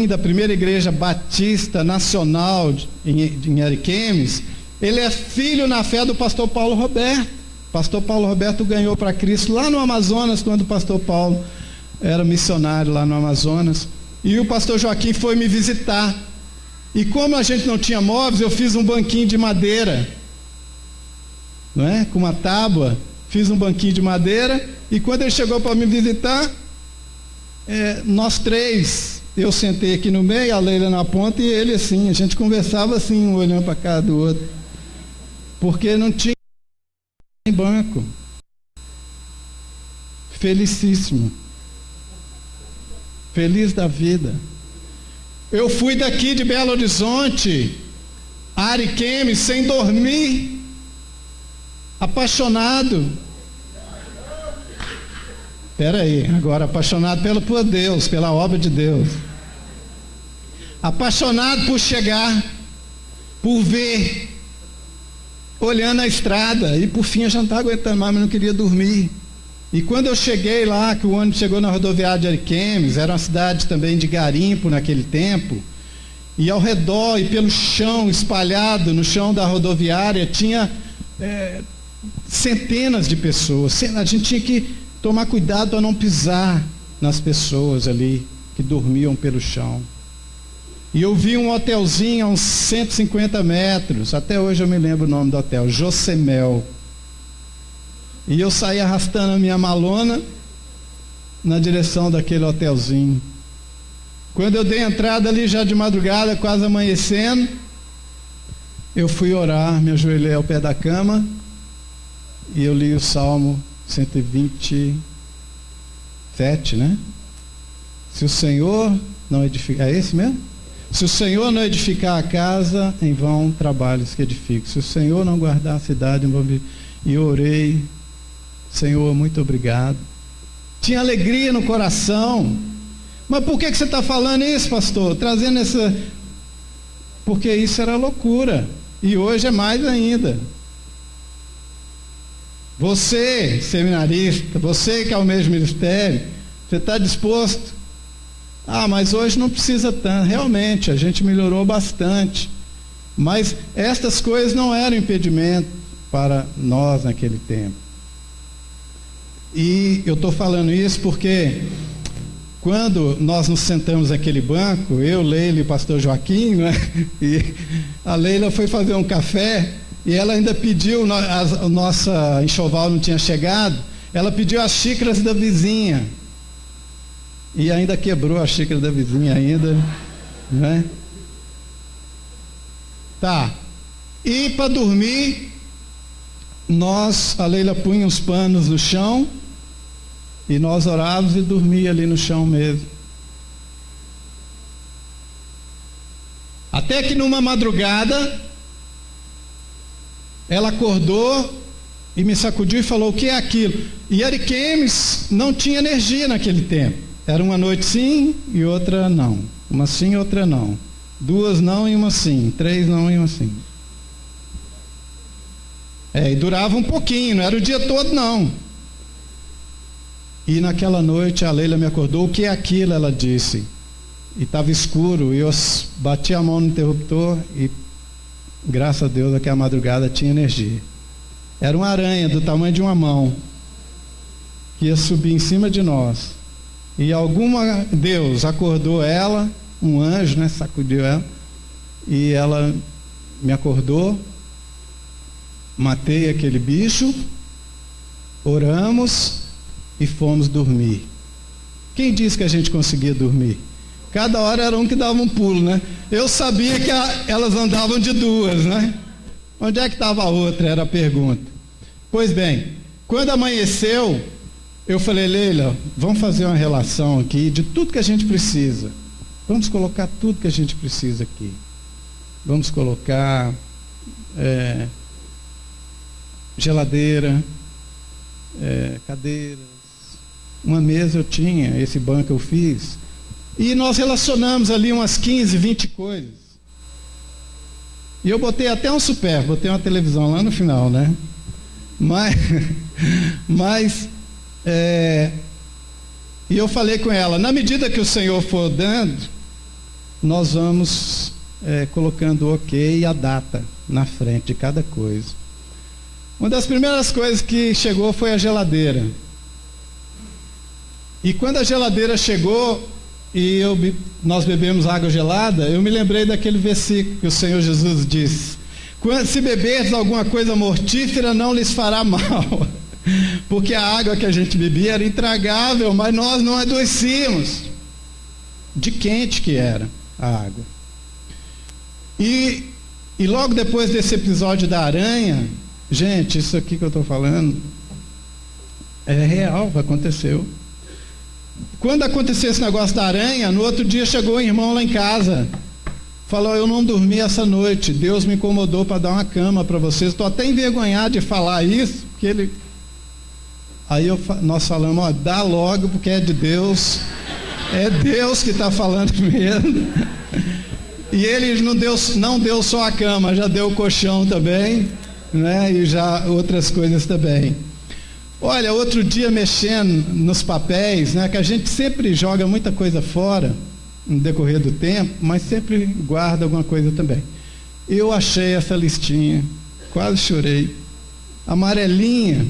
da primeira igreja batista nacional em Ariquemes. Ele é filho na fé do pastor Paulo Roberto. Pastor Paulo Roberto ganhou para Cristo lá no Amazonas, quando o pastor Paulo era missionário lá no Amazonas. E o pastor Joaquim foi me visitar. E como a gente não tinha móveis, eu fiz um banquinho de madeira, não é? Com uma tábua. Fiz um banquinho de madeira, e quando ele chegou para me visitar, nós três, eu sentei aqui no meio, a Leila na ponta, e ele assim, a gente conversava assim, um olhando para cá do outro, porque não tinha banco. Felicíssimo, feliz da vida. Eu fui daqui de Belo Horizonte a Ariquemes sem dormir, apaixonado. Espera aí, agora apaixonado por Deus, pela obra de Deus. Apaixonado por chegar, por ver, olhando a estrada, e por fim eu já não estava aguentando mais, mas não queria dormir. E quando eu cheguei lá, que o ônibus chegou na rodoviária de Ariquemes, era uma cidade também de garimpo naquele tempo, e ao redor e pelo chão, espalhado no chão da rodoviária, tinha centenas de pessoas. A gente tinha que tomar cuidado para não pisar nas pessoas ali que dormiam pelo chão. E eu vi um hotelzinho a uns 150 metros, até hoje eu me lembro o nome do hotel, Josemel. E eu saí arrastando a minha malona na direção daquele hotelzinho. Quando eu dei entrada ali já de madrugada, quase amanhecendo, eu fui orar, me ajoelhei ao pé da cama e eu li o Salmo 127, né? Se o Senhor não edificar, é esse mesmo? Se o Senhor não edificar a casa, em vão trabalhos que edifico. Se o Senhor não guardar a cidade, em vão... E eu orei, Senhor, muito obrigado. Tinha alegria no coração, Mas por que você está falando isso, pastor? Trazendo essa... Porque isso era loucura. E hoje é mais ainda. Você, seminarista, você que é o mesmo ministério, você está disposto? Mas hoje não precisa tanto. Realmente, a gente melhorou bastante. Mas estas coisas não eram impedimento para nós naquele tempo. E eu estou falando isso porque quando nós nos sentamos naquele banco, eu, Leila e o pastor Joaquim, né? E a Leila foi fazer um café e ela ainda pediu, a nossa enxoval não tinha chegado, ela pediu as xícaras da vizinha. E ainda quebrou a xícara da vizinha ainda, né? Tá. E para dormir, a Leila punha os panos no chão e nós orávamos e dormia ali no chão mesmo. Até que numa madrugada, ela acordou e me sacudiu e falou: o que é aquilo? E Ariquemes não tinha energia naquele tempo. Era uma noite sim e outra não. Uma sim e outra não. 2 não e uma sim. 3 não e uma sim. E durava um pouquinho, não era o dia todo não. E naquela noite a Leila me acordou. O que é aquilo? Ela disse. E estava escuro e eu bati a mão no interruptor e graças a Deus aquela madrugada tinha energia. Era uma aranha do tamanho de uma mão que ia subir em cima de nós. E Deus acordou ela, um anjo, né, sacudiu ela, e ela me acordou, matei aquele bicho, oramos e fomos dormir. Quem disse que a gente conseguia dormir? Cada hora era um que dava um pulo, né? Eu sabia que elas andavam de 2, né? Onde é que estava a outra? Era a pergunta. Pois bem, quando amanheceu, eu falei: Leila, vamos fazer uma relação aqui de tudo que a gente precisa. Vamos colocar tudo que a gente precisa aqui. Vamos colocar geladeira, cadeiras, uma mesa eu tinha, esse banco eu fiz. E nós relacionamos ali umas 15, 20 coisas. E eu botei até um botei uma televisão lá no final, né? E eu falei com ela: na medida que o Senhor for dando, nós vamos colocando o ok e a data na frente de cada coisa. Uma das primeiras coisas que chegou foi a geladeira. E quando a geladeira chegou e nós bebemos água gelada, eu me lembrei daquele versículo que o Senhor Jesus disse: se beberdes alguma coisa mortífera, não lhes fará mal. Porque a água que a gente bebia era intragável, mas nós não adoecíamos. De quente que era a água. E logo depois desse episódio da aranha, gente, isso aqui que eu estou falando é real, aconteceu. Quando aconteceu esse negócio da aranha, no outro dia chegou um irmão lá em casa, falou: eu não dormi essa noite, Deus me incomodou para dar uma cama para vocês. Estou até envergonhado de falar isso, porque ele... Aí nós falamos: ó, dá logo, porque é de Deus, é Deus que está falando mesmo. E ele não deu só a cama, já deu o colchão também, né? E já outras coisas também. Olha, outro dia mexendo nos papéis, né? Que a gente sempre joga muita coisa fora no decorrer do tempo, mas sempre guarda alguma coisa também. Eu achei essa listinha, quase chorei, amarelinha.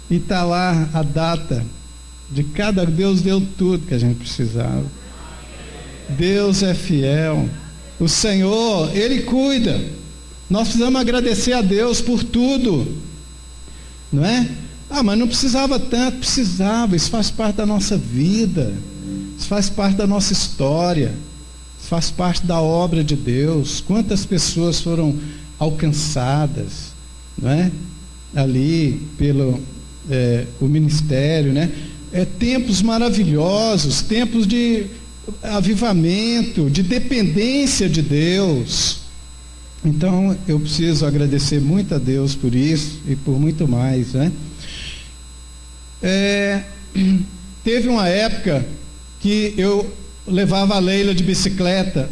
E está lá a data de cada... Deus deu tudo que a gente precisava. Deus é fiel. O Senhor, Ele cuida. Nós precisamos agradecer a Deus por tudo. Não é? Mas não precisava tanto. Precisava. Isso faz parte da nossa vida. Isso faz parte da nossa história. Isso faz parte da obra de Deus. Quantas pessoas foram alcançadas, não é? Ali pelo... o ministério, né? Tempos maravilhosos, tempos de avivamento, de dependência de Deus. Então eu preciso agradecer muito a Deus por isso e por muito mais, né? Teve uma época que eu levava a Leila de bicicleta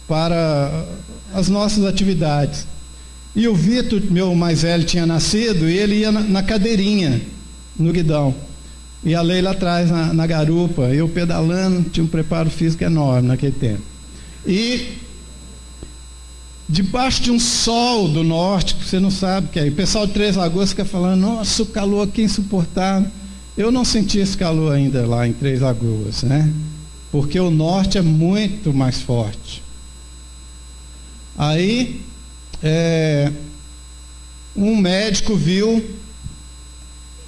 para as nossas atividades. E o Vitor, meu mais velho, tinha nascido e ele ia na cadeirinha, no guidão. E a Leila atrás na garupa, eu pedalando, tinha um preparo físico enorme naquele tempo. E debaixo de um sol do norte, que você não sabe o que é, o pessoal de Três Lagoas fica falando, nossa, o calor aqui é insuportável. Eu não senti esse calor ainda lá em Três Lagoas, né? Porque o norte é muito mais forte. Aí, um médico viu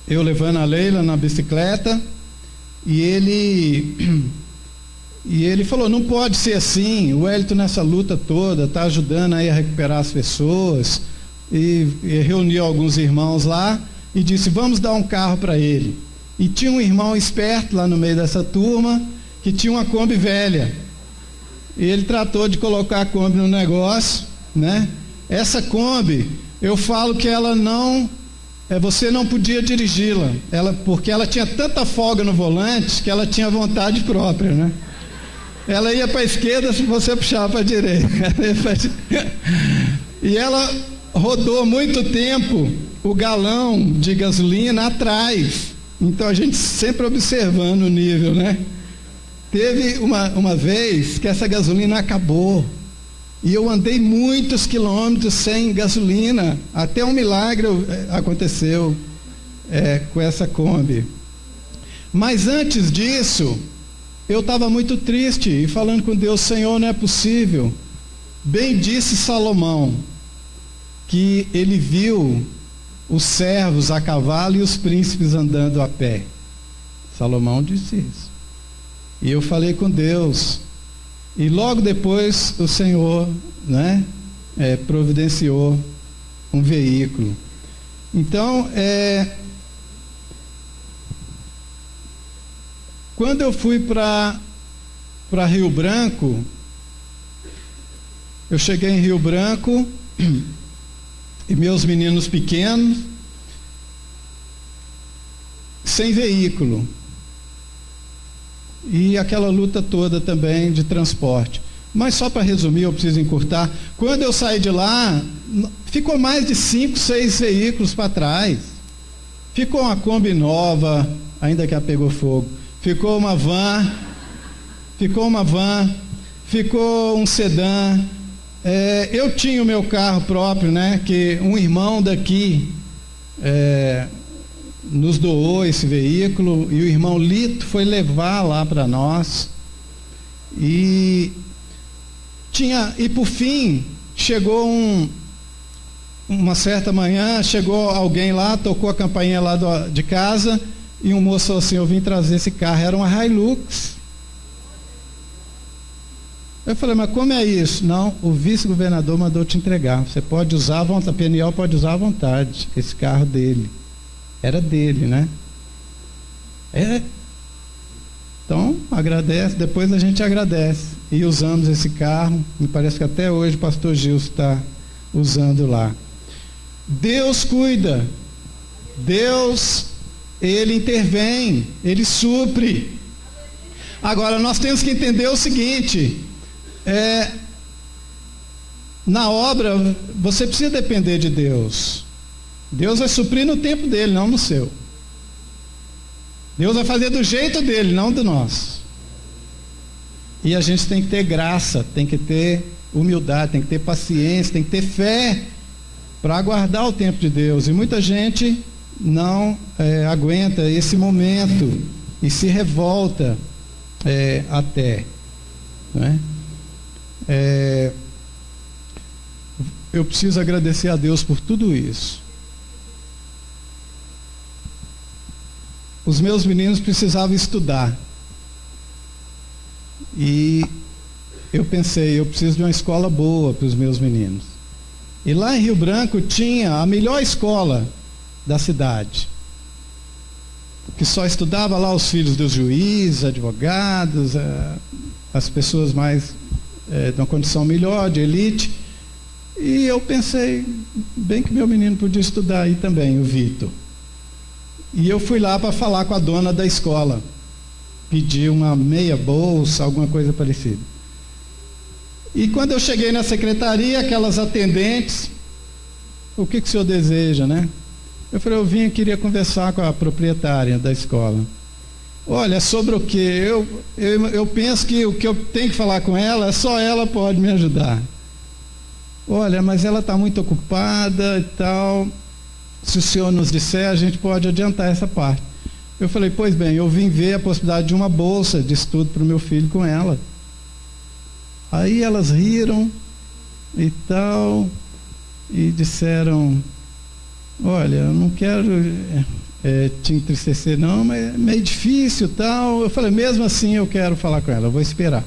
eu levando a Leila na bicicleta e ele falou, não pode ser assim, o Wellington nessa luta toda está ajudando aí a recuperar as pessoas, e reuniu alguns irmãos lá e disse, vamos dar um carro para ele. E tinha um irmão esperto lá no meio dessa turma que tinha uma Kombi velha, e ele tratou de colocar a Kombi no negócio, né? Essa Kombi, eu falo que ela não, você não podia dirigi-la, porque ela tinha tanta folga no volante que ela tinha vontade própria, né? Ela ia para a esquerda se você puxava para a direita. E ela rodou muito tempo o galão de gasolina atrás. Então a gente sempre observando o nível, né? Teve uma vez que essa gasolina acabou. E eu andei muitos quilômetros sem gasolina. Até um milagre aconteceu com essa Kombi. Mas antes disso, eu estava muito triste e falando com Deus, Senhor, não é possível. Bem disse Salomão, que ele viu os servos a cavalo e os príncipes andando a pé. Salomão disse isso. E eu falei com Deus. E logo depois o Senhor, né, providenciou um veículo. Então, quando eu fui para Rio Branco, eu cheguei em Rio Branco e meus meninos pequenos, sem veículo. E aquela luta toda também de transporte. Mas só para resumir, eu preciso encurtar. Quando eu saí de lá, ficou mais de 5, 6 veículos para trás. Ficou uma Kombi nova, ainda que ela pegou fogo. Ficou uma van, ficou um sedã. Eu tinha o meu carro próprio, né? Que um irmão daqui nos doou esse veículo e o irmão Lito foi levar lá para nós. E por fim, chegou uma certa manhã, chegou alguém lá, tocou a campainha lá de casa. E um moço falou assim, eu vim trazer esse carro, era uma Hilux. Eu falei, mas como é isso? Não, o vice-governador mandou te entregar, você pode usar à vontade, a Peniel pode usar à vontade, esse carro dele. Era dele, né? Então, agradece, depois a gente agradece. E usamos esse carro, me parece que até hoje o pastor Gilson está usando lá. Deus cuida, Deus, Ele intervém, Ele supre. Agora, nós temos que entender o seguinte, na obra, você precisa depender de Deus. Deus vai suprir no tempo dele, não no seu. Deus vai fazer do jeito dele, não do nosso. E a gente tem que ter graça, tem que ter humildade, tem que ter paciência, tem que ter fé para aguardar o tempo de Deus. E muita gente não aguenta esse momento e se revolta até, né? Eu preciso agradecer a Deus por tudo isso. Os meus meninos precisavam estudar e eu pensei, eu preciso de uma escola boa para os meus meninos. E lá em Rio Branco tinha a melhor escola da cidade, que só estudava lá os filhos dos juízes, advogados, as pessoas mais de uma condição melhor, de elite. E eu pensei, bem que meu menino podia estudar aí também, o Vitor. E eu fui lá para falar com a dona da escola. pedir uma meia bolsa, alguma coisa parecida. E quando eu cheguei na secretaria, aquelas atendentes, o que o senhor deseja, né? Eu falei, eu queria conversar com a proprietária da escola. Olha, sobre o quê? Eu penso que o que eu tenho que falar com ela, só ela pode me ajudar. Olha, mas ela está muito ocupada e tal. Se o senhor nos disser, a gente pode adiantar essa parte. Eu falei, pois bem, eu vim ver a possibilidade de uma bolsa de estudo para o meu filho com ela. Aí elas riram e tal, e disseram, olha, eu não quero te entristecer não, mas é meio difícil e tal. Eu falei, mesmo assim eu quero falar com ela, eu vou esperar.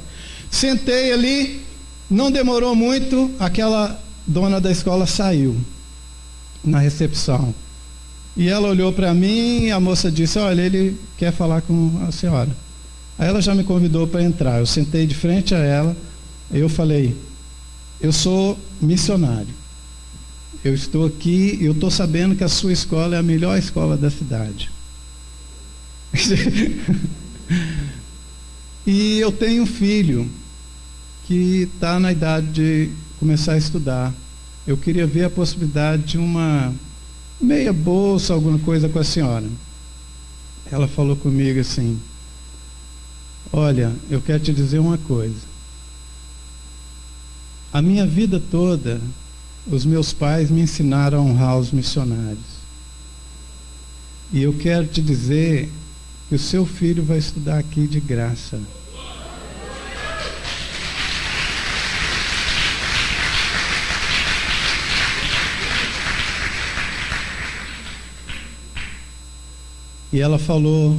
Sentei ali, não demorou muito, aquela dona da escola saiu na recepção. E ela olhou para mim e a moça disse, olha, ele quer falar com a senhora. Aí ela já me convidou para entrar. Eu sentei de frente a ela, eu falei, eu sou missionário. Eu estou aqui e eu estou sabendo que a sua escola é a melhor escola da cidade. E eu tenho um filho que está na idade de começar a estudar. Eu queria ver a possibilidade de uma meia bolsa, alguma coisa com a senhora. Ela falou comigo assim, olha, eu quero te dizer uma coisa. A minha vida toda, os meus pais me ensinaram a honrar os missionários. E eu quero te dizer que o seu filho vai estudar aqui de graça. E ela falou,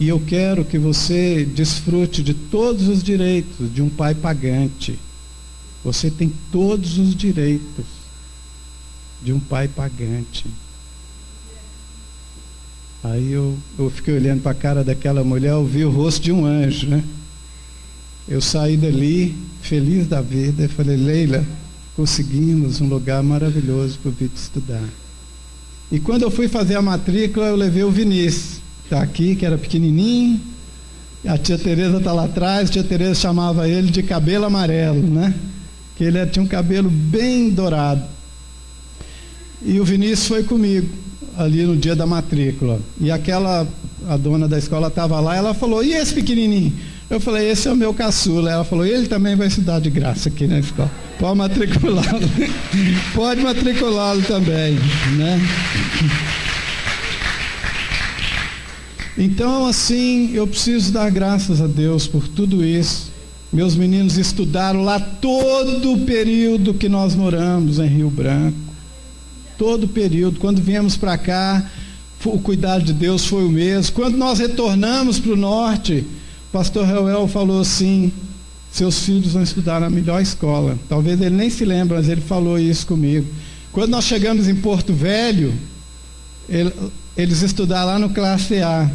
e eu quero que você desfrute de todos os direitos de um pai pagante. Você tem todos os direitos de um pai pagante. Aí eu fiquei olhando para a cara daquela mulher, eu vi o rosto de um anjo, né? Eu saí dali, feliz da vida, e falei, Leila, conseguimos um lugar maravilhoso para o Vitor estudar. E quando eu fui fazer a matrícula, eu levei o Vinícius, está aqui, que era pequenininho, a tia Tereza está lá atrás, a tia Tereza chamava ele de cabelo amarelo, né? Que ele tinha um cabelo bem dourado. E o Vinícius foi comigo, ali no dia da matrícula. E a dona da escola estava lá, ela falou, e esse pequenininho? Eu falei, esse é o meu caçula. Ela falou, ele também vai estudar de graça aqui na escola. Pode matriculá-lo. Pode matriculá-lo também, né? Então, assim, eu preciso dar graças a Deus por tudo isso. Meus meninos estudaram lá todo o período que nós moramos em Rio Branco. Todo o período. Quando viemos para cá, o cuidado de Deus foi o mesmo. Quando nós retornamos para o norte, o pastor Reuel falou assim, seus filhos vão estudar na melhor escola. Talvez ele nem se lembre, mas ele falou isso comigo. Quando nós chegamos em Porto Velho, eles estudaram lá no classe A,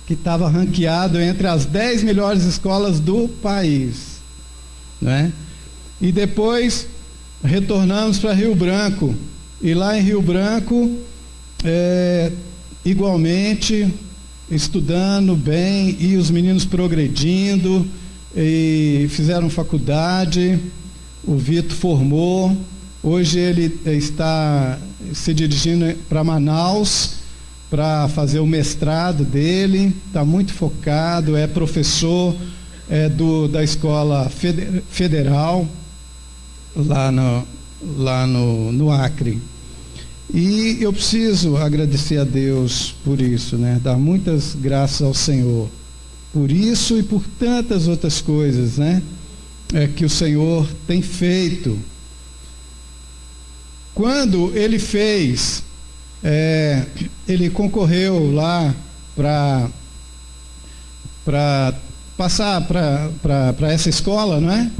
que estava ranqueado entre as 10 melhores escolas do país, né? E depois retornamos para Rio Branco, e lá em Rio Branco, igualmente, estudando bem, e os meninos progredindo, e fizeram faculdade, o Vitor formou, hoje ele está se dirigindo para Manaus, para fazer o mestrado dele, está muito focado, é professor da escola federal, lá no Acre. E eu preciso agradecer a Deus por isso, né? Dar muitas graças ao Senhor, por isso e por tantas outras coisas, né? Que o Senhor tem feito. Quando ele fez... ele concorreu lá para passar para essa escola, não é?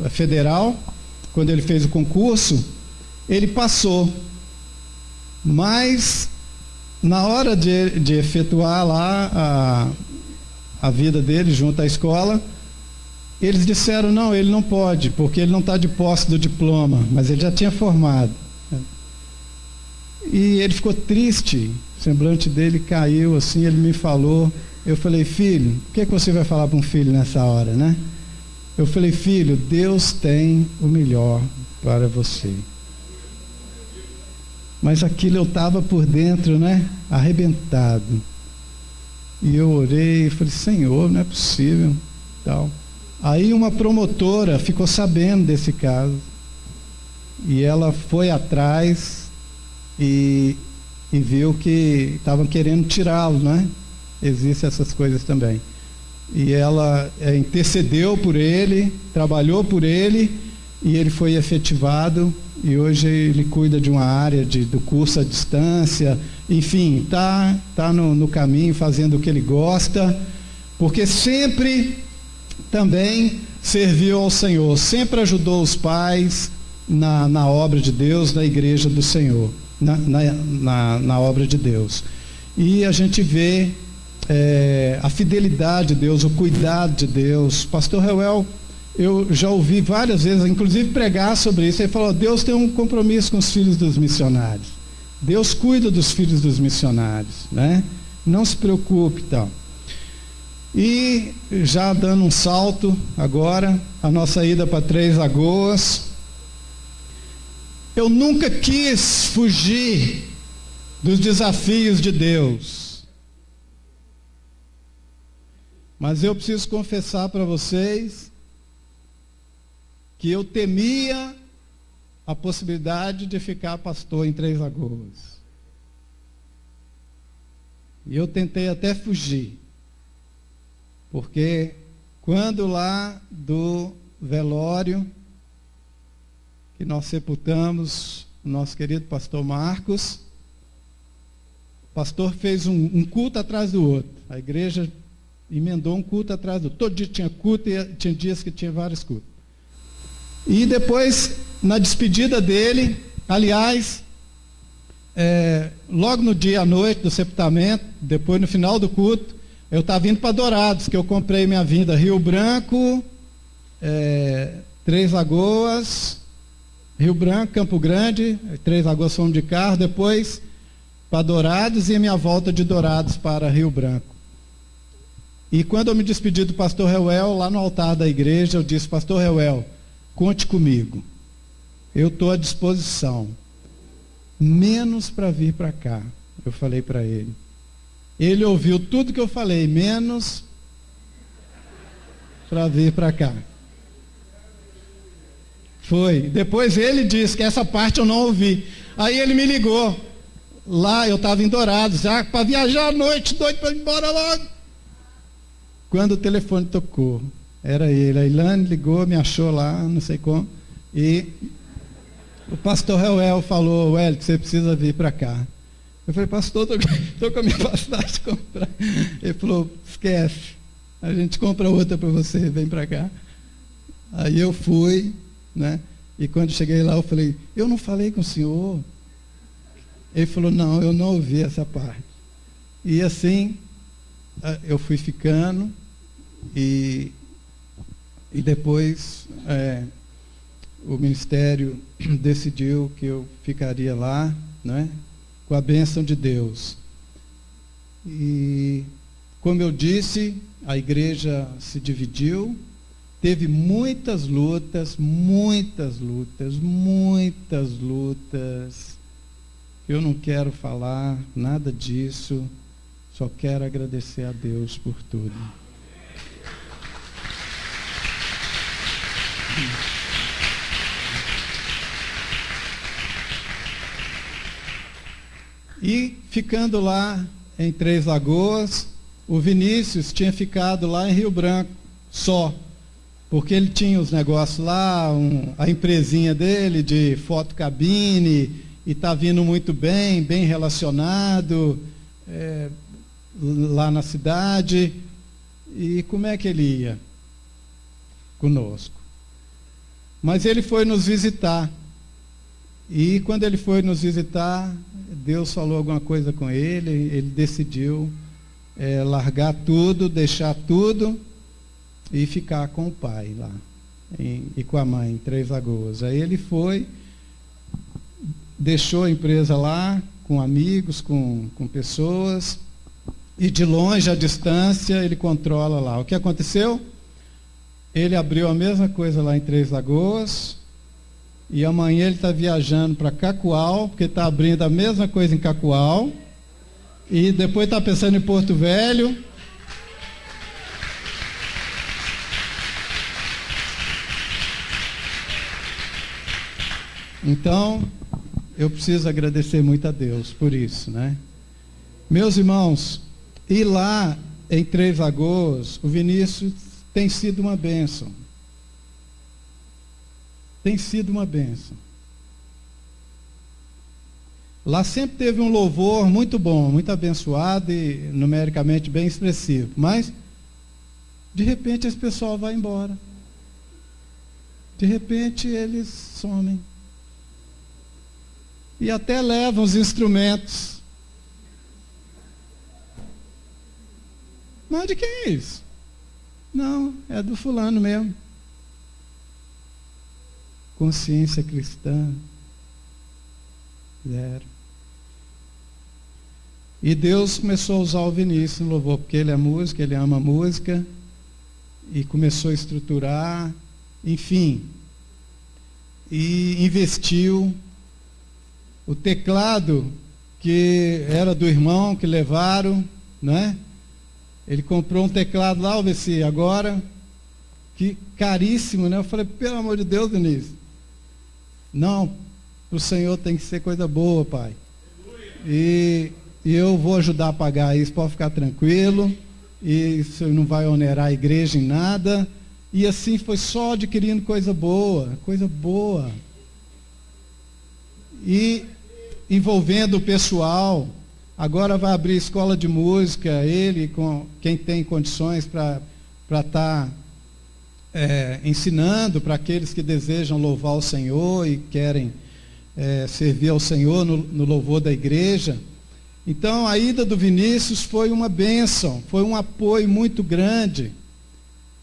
Federal. Quando ele fez o concurso, ele passou, mas na hora de efetuar lá a vida dele junto à escola, eles disseram, não, ele não pode, porque ele não está de posse do diploma, mas ele já tinha formado. E ele ficou triste, semblante dele caiu assim, ele me falou. Eu falei: filho, o que você vai falar para um filho nessa hora, né? Eu falei: filho, Deus tem o melhor para você. Mas aquilo eu estava por dentro, né? Arrebentado. E eu orei e falei: Senhor, não é possível. Tal. Aí uma promotora ficou sabendo desse caso. E ela foi atrás e viu que estavam querendo tirá-lo, né? Existem essas coisas também. E ela intercedeu por ele, trabalhou por ele, e ele foi efetivado. E hoje ele cuida de uma área do curso à distância. Enfim, está no caminho, fazendo o que ele gosta, porque sempre também serviu ao Senhor, sempre ajudou os pais na obra de Deus, na igreja do Senhor, na obra de Deus. E a gente vê a fidelidade de Deus, o cuidado de Deus. Pastor Reuel, eu já ouvi várias vezes, inclusive pregar sobre isso. Ele falou: Deus tem um compromisso com os filhos dos missionários. Deus cuida dos filhos dos missionários, né? Não se preocupe, tal. E já dando um salto agora, a nossa ida para Três Lagoas. Eu nunca quis fugir dos desafios de Deus. Mas eu preciso confessar para vocês que eu temia a possibilidade de ficar pastor em Três Lagoas. E eu tentei até fugir, porque quando lá do velório que nós sepultamos o nosso querido pastor Marcos, o pastor fez um culto atrás do outro. A igreja emendou um culto atrás do outro. Todo dia tinha culto e tinha dias que tinha vários cultos. E depois, na despedida dele, aliás, logo no dia à noite do sepultamento, depois no final do culto, eu estava indo para Dourados, que eu comprei minha vinda Rio Branco, Três Lagoas, Rio Branco, Campo Grande, Três Lagoas fomos de carro, depois para Dourados e a minha volta de Dourados para Rio Branco. E quando eu me despedi do pastor Reuel, lá no altar da igreja, eu disse: pastor Reuel, conte comigo, eu estou à disposição, menos para vir para cá. Eu falei para ele. Ele ouviu tudo que eu falei, menos para vir para cá. Foi. Depois ele disse que essa parte eu não ouvi. Aí ele me ligou. Lá eu estava em Dourados, já para viajar à noite, doido para ir embora logo. Quando o telefone tocou, era ele. A Ilane ligou, me achou lá, não sei como. E o pastor Reuel falou: Wellington, você precisa vir para cá. Eu falei: pastor, estou com a minha passagem de comprar. Ele falou: esquece, a gente compra outra para você, vem para cá. Aí eu fui, né? E quando cheguei lá, eu falei: eu não falei com o senhor. Ele falou: não, eu não ouvi essa parte. E assim, eu fui ficando, e depois o ministério decidiu que eu ficaria lá, né? Com a bênção de Deus. E, como eu disse, a igreja se dividiu, teve muitas lutas. Eu não quero falar nada disso, só quero agradecer a Deus por tudo. E ficando lá em Três Lagoas, o Vinícius tinha ficado lá em Rio Branco só, porque ele tinha os negócios lá, a empresinha dele de fotocabine, e está vindo muito bem relacionado lá na cidade. E como é que ele ia? Conosco. Mas ele foi nos visitar. E quando ele foi nos visitar, Deus falou alguma coisa com ele, ele decidiu largar tudo, deixar tudo e ficar com o pai lá, e com a mãe, em Três Lagoas. Aí ele foi, deixou a empresa lá, com amigos, com pessoas, e de longe, à distância, ele controla lá. O que aconteceu? Ele abriu a mesma coisa lá em Três Lagoas, e amanhã ele está viajando para Cacoal, porque está abrindo a mesma coisa em Cacoal, e depois está pensando em Porto Velho. Então, eu preciso agradecer muito a Deus por isso, né? Meus irmãos, e lá em Três Lagoas, o Vinícius tem sido uma bênção. Tem sido uma bênção. Lá sempre teve um louvor muito bom, muito abençoado e numericamente bem expressivo. Mas, de repente, esse pessoal vai embora. De repente, eles somem. E até levam os instrumentos. Mas de quem é isso? Não, é do fulano mesmo. Consciência cristã. Zero. E Deus começou a usar o Vinícius no louvor, porque ele é músico, ele ama música, e começou a estruturar, enfim, e investiu. O teclado, que era do irmão, que levaram, né? Ele comprou um teclado lá, vou ver se agora, que caríssimo, né? Eu falei, pelo amor de Deus, Vinícius, não, para o Senhor tem que ser coisa boa, pai. E eu vou ajudar a pagar isso, pode ficar tranquilo, e isso não vai onerar a igreja em nada. E assim foi só adquirindo coisa boa, coisa boa. E envolvendo o pessoal. Agora vai abrir escola de música, ele, com quem tem condições para estar ensinando para aqueles que desejam louvar o Senhor e querem servir ao Senhor no louvor da igreja. Então a ida do Vinícius foi uma bênção, foi um apoio muito grande.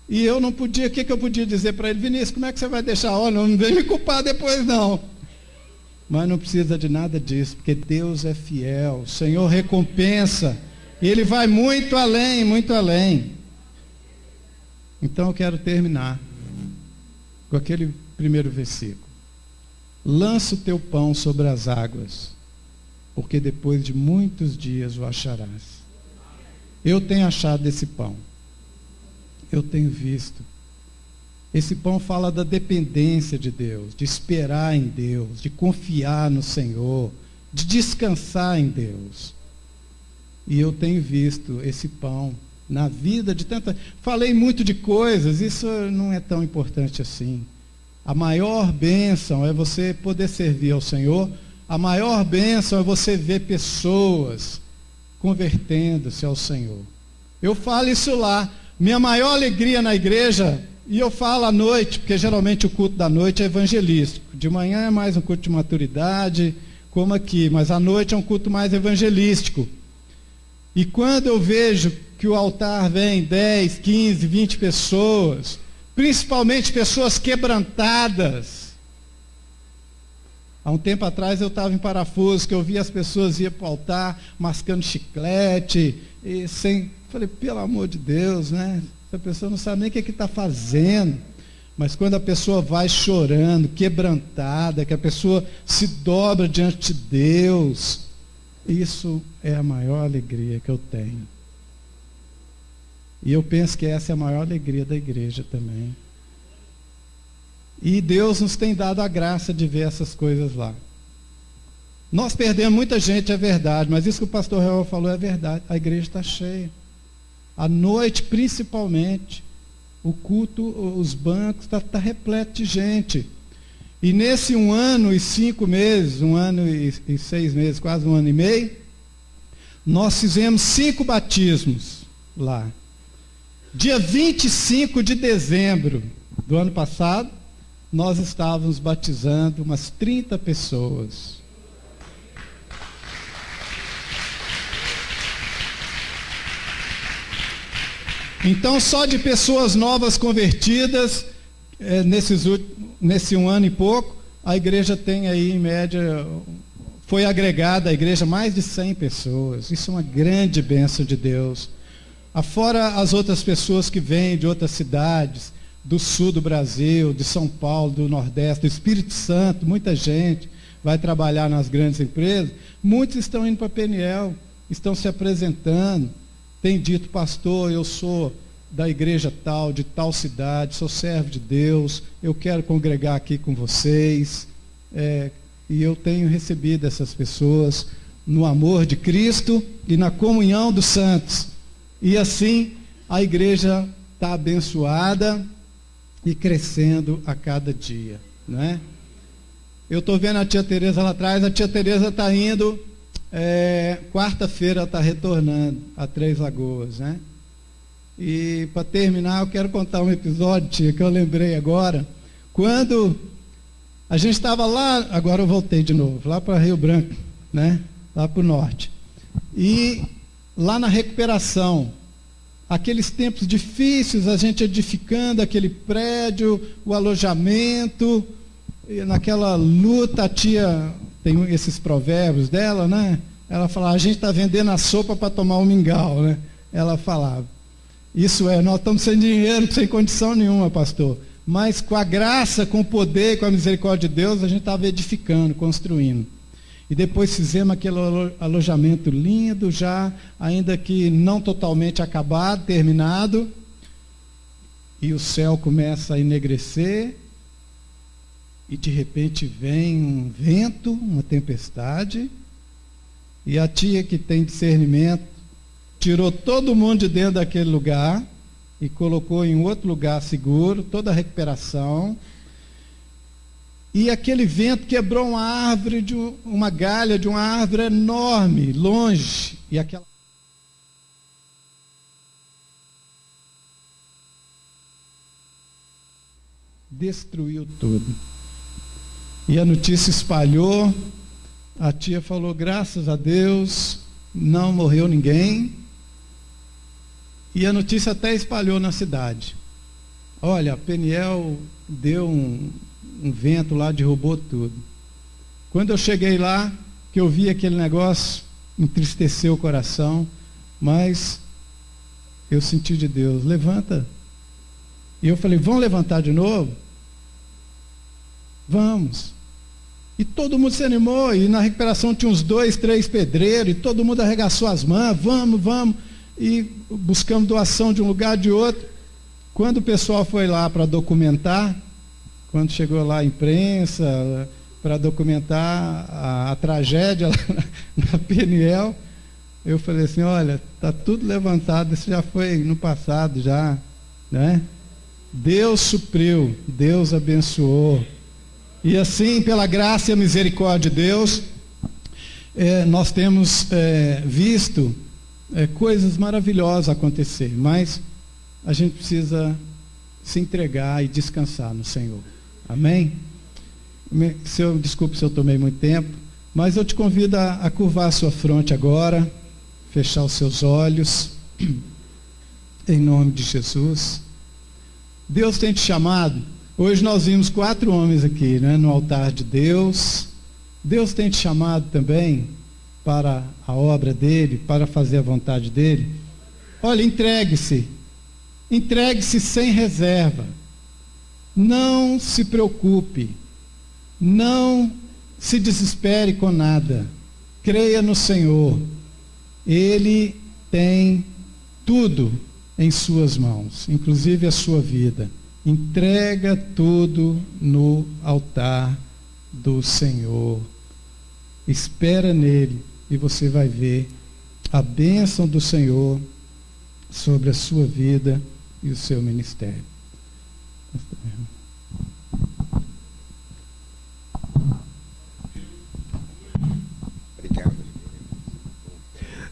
E eu não podia, o que eu podia dizer para ele? Vinícius, como é que você vai deixar? Olha, não vem me culpar depois não. Mas não precisa de nada disso, porque Deus é fiel, o Senhor recompensa, Ele vai muito além, muito além. Então eu quero terminar com aquele primeiro versículo. Lança o teu pão sobre as águas, porque depois de muitos dias o acharás. Eu tenho achado esse pão, eu tenho visto. Esse pão fala da dependência de Deus, de esperar em Deus, de confiar no Senhor, de descansar em Deus. E eu tenho visto esse pão na vida de tanta... Falei muito de coisas, isso não é tão importante assim. A maior bênção é você poder servir ao Senhor, a maior bênção é você ver pessoas convertendo-se ao Senhor. Eu falo isso lá, minha maior alegria na igreja... E eu falo à noite, porque geralmente o culto da noite é evangelístico. De manhã é mais um culto de maturidade, como aqui, mas à noite é um culto mais evangelístico. E quando eu vejo que o altar vem 10, 15, 20 pessoas, principalmente pessoas quebrantadas. Há um tempo atrás eu estava em Parafuso, que eu via as pessoas ir para o altar mascando chiclete, e sem... Falei, pelo amor de Deus, né? A pessoa não sabe nem o que está fazendo, mas quando a pessoa vai chorando, quebrantada, que a pessoa se dobra diante de Deus, isso é a maior alegria que eu tenho. E eu penso que essa é a maior alegria da igreja também. E Deus nos tem dado a graça de ver essas coisas lá. Nós perdemos muita gente, é verdade, mas isso que o pastor Real falou é verdade, a igreja está cheia. À noite, principalmente, o culto, os bancos, está repleto de gente. E nesse 1 ano e 5 meses, 1 ano e 6 meses, quase 1 ano e meio, nós fizemos 5 batismos lá. Dia 25 de dezembro do ano passado, nós estávamos batizando umas 30 pessoas. Então, só de pessoas novas convertidas, nesse 1 ano e pouco, a igreja tem aí, em média, foi agregada à igreja mais de 100 pessoas. Isso é uma grande bênção de Deus. Afora as outras pessoas que vêm de outras cidades, do sul do Brasil, de São Paulo, do Nordeste, do Espírito Santo, muita gente vai trabalhar nas grandes empresas. Muitos estão indo para Peniel, estão se apresentando, tem dito: pastor, eu sou da igreja tal, de tal cidade, sou servo de Deus, eu quero congregar aqui com vocês. E eu tenho recebido essas pessoas no amor de Cristo e na comunhão dos santos. E assim a igreja está abençoada e crescendo a cada dia, né? Eu estou vendo a tia Tereza lá atrás. A tia Tereza está indo, quarta-feira está retornando a Três Lagoas, né? E para terminar, eu quero contar um episódio, tia, que eu lembrei agora. Quando a gente estava lá, agora eu voltei de novo, lá para Rio Branco, né? Lá para o norte. E lá na recuperação, aqueles tempos difíceis, a gente edificando aquele prédio, o alojamento, e naquela luta, a tia tem esses provérbios dela, né? Ela falava: a gente está vendendo a sopa para tomar um mingau, né? Ela falava. Isso nós estamos sem dinheiro, sem condição nenhuma, pastor. Mas com a graça, com o poder, com a misericórdia de Deus, a gente estava edificando, construindo. E depois fizemos aquele alojamento lindo, já, ainda que não totalmente acabado, terminado. E o céu começa a enegrecer. E de repente vem um vento, uma tempestade. E a tia, que tem discernimento, tirou todo mundo de dentro daquele lugar e colocou em outro lugar seguro, toda a recuperação. E aquele vento quebrou uma árvore, uma galha de uma árvore enorme, longe. E aquela destruiu tudo. E a notícia espalhou. A tia falou: graças a Deus, não morreu ninguém. E a notícia até espalhou na cidade. Olha, Peniel deu um vento lá, derrubou tudo. Quando eu cheguei lá, que eu vi aquele negócio, entristeceu o coração, mas eu senti de Deus: levanta. E eu falei: vamos levantar de novo? Vamos. E todo mundo se animou, e na recuperação tinha uns 2, 3 pedreiros, e todo mundo arregaçou as mãos: vamos. E buscamos doação de um lugar, de outro. Quando o pessoal foi lá para documentar, quando chegou lá a imprensa para documentar a tragédia lá na Peniel, eu falei assim: olha, está tudo levantado, isso já foi no passado já, né? Deus supriu, Deus abençoou. E assim, pela graça e a misericórdia de Deus, nós temos visto coisas maravilhosas acontecer, mas a gente precisa se entregar e descansar no Senhor. Amém? Desculpe se eu tomei muito tempo, mas eu te convido a curvar a sua fronte agora, fechar os seus olhos, em nome de Jesus. Deus tem te chamado. Hoje nós vimos 4 homens aqui, né, no altar de Deus. Deus tem te chamado também para a obra dele, para fazer a vontade dele. Olha, entregue-se sem reserva. Não se preocupe, não se desespere com nada. Creia no Senhor. Ele tem tudo em suas mãos, inclusive a sua vida. Entrega tudo no altar do Senhor. Espera nele e você vai ver a bênção do Senhor sobre a sua vida e o seu ministério. Obrigado.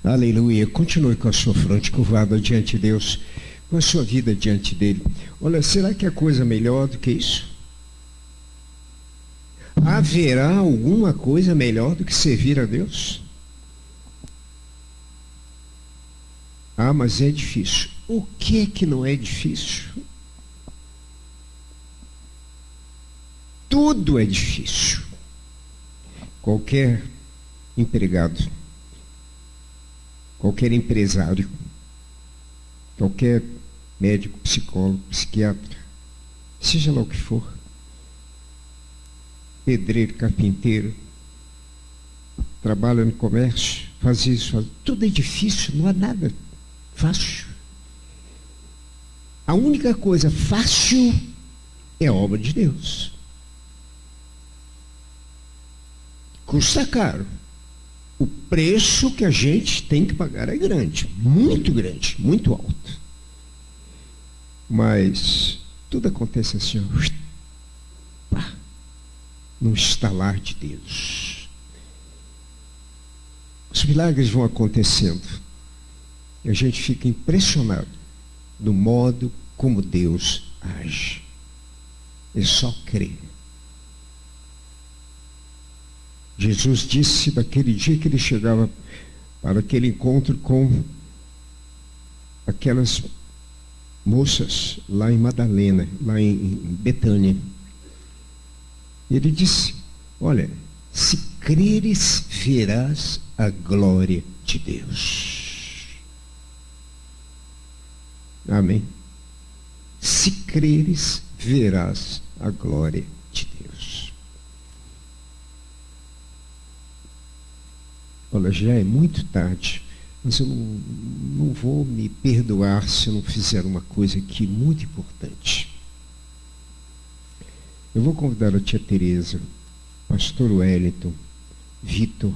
Aleluia. Continue com a sua fronte curvada diante de Deus, com a sua vida diante dele. Olha, será que há coisa melhor do que isso? Haverá alguma coisa melhor do que servir a Deus? Ah, mas é difícil. O que não é difícil? Tudo é difícil. Qualquer empregado, qualquer empresário, qualquer médico, psicólogo, psiquiatra, seja lá o que for, pedreiro, carpinteiro, trabalha no comércio, faz isso, tudo é difícil, não há nada fácil. A única coisa fácil é a obra de Deus. Custa caro. O preço que a gente tem que pagar é grande, muito alto. Mas tudo acontece assim, ó, num estalar de Deus. Os milagres vão acontecendo e a gente fica impressionado do modo como Deus age. É só crer. Jesus disse naquele dia que ele chegava para aquele encontro com aquelas moças lá em Madalena, lá em Betânia. Ele disse: olha, se creres, verás a glória de Deus. Amém? Se creres, verás a glória de Deus. Olha, já é muito tarde, mas eu não vou me perdoar se eu não fizer uma coisa aqui muito importante. Eu vou convidar a tia Tereza, pastor Wellington, Vitor,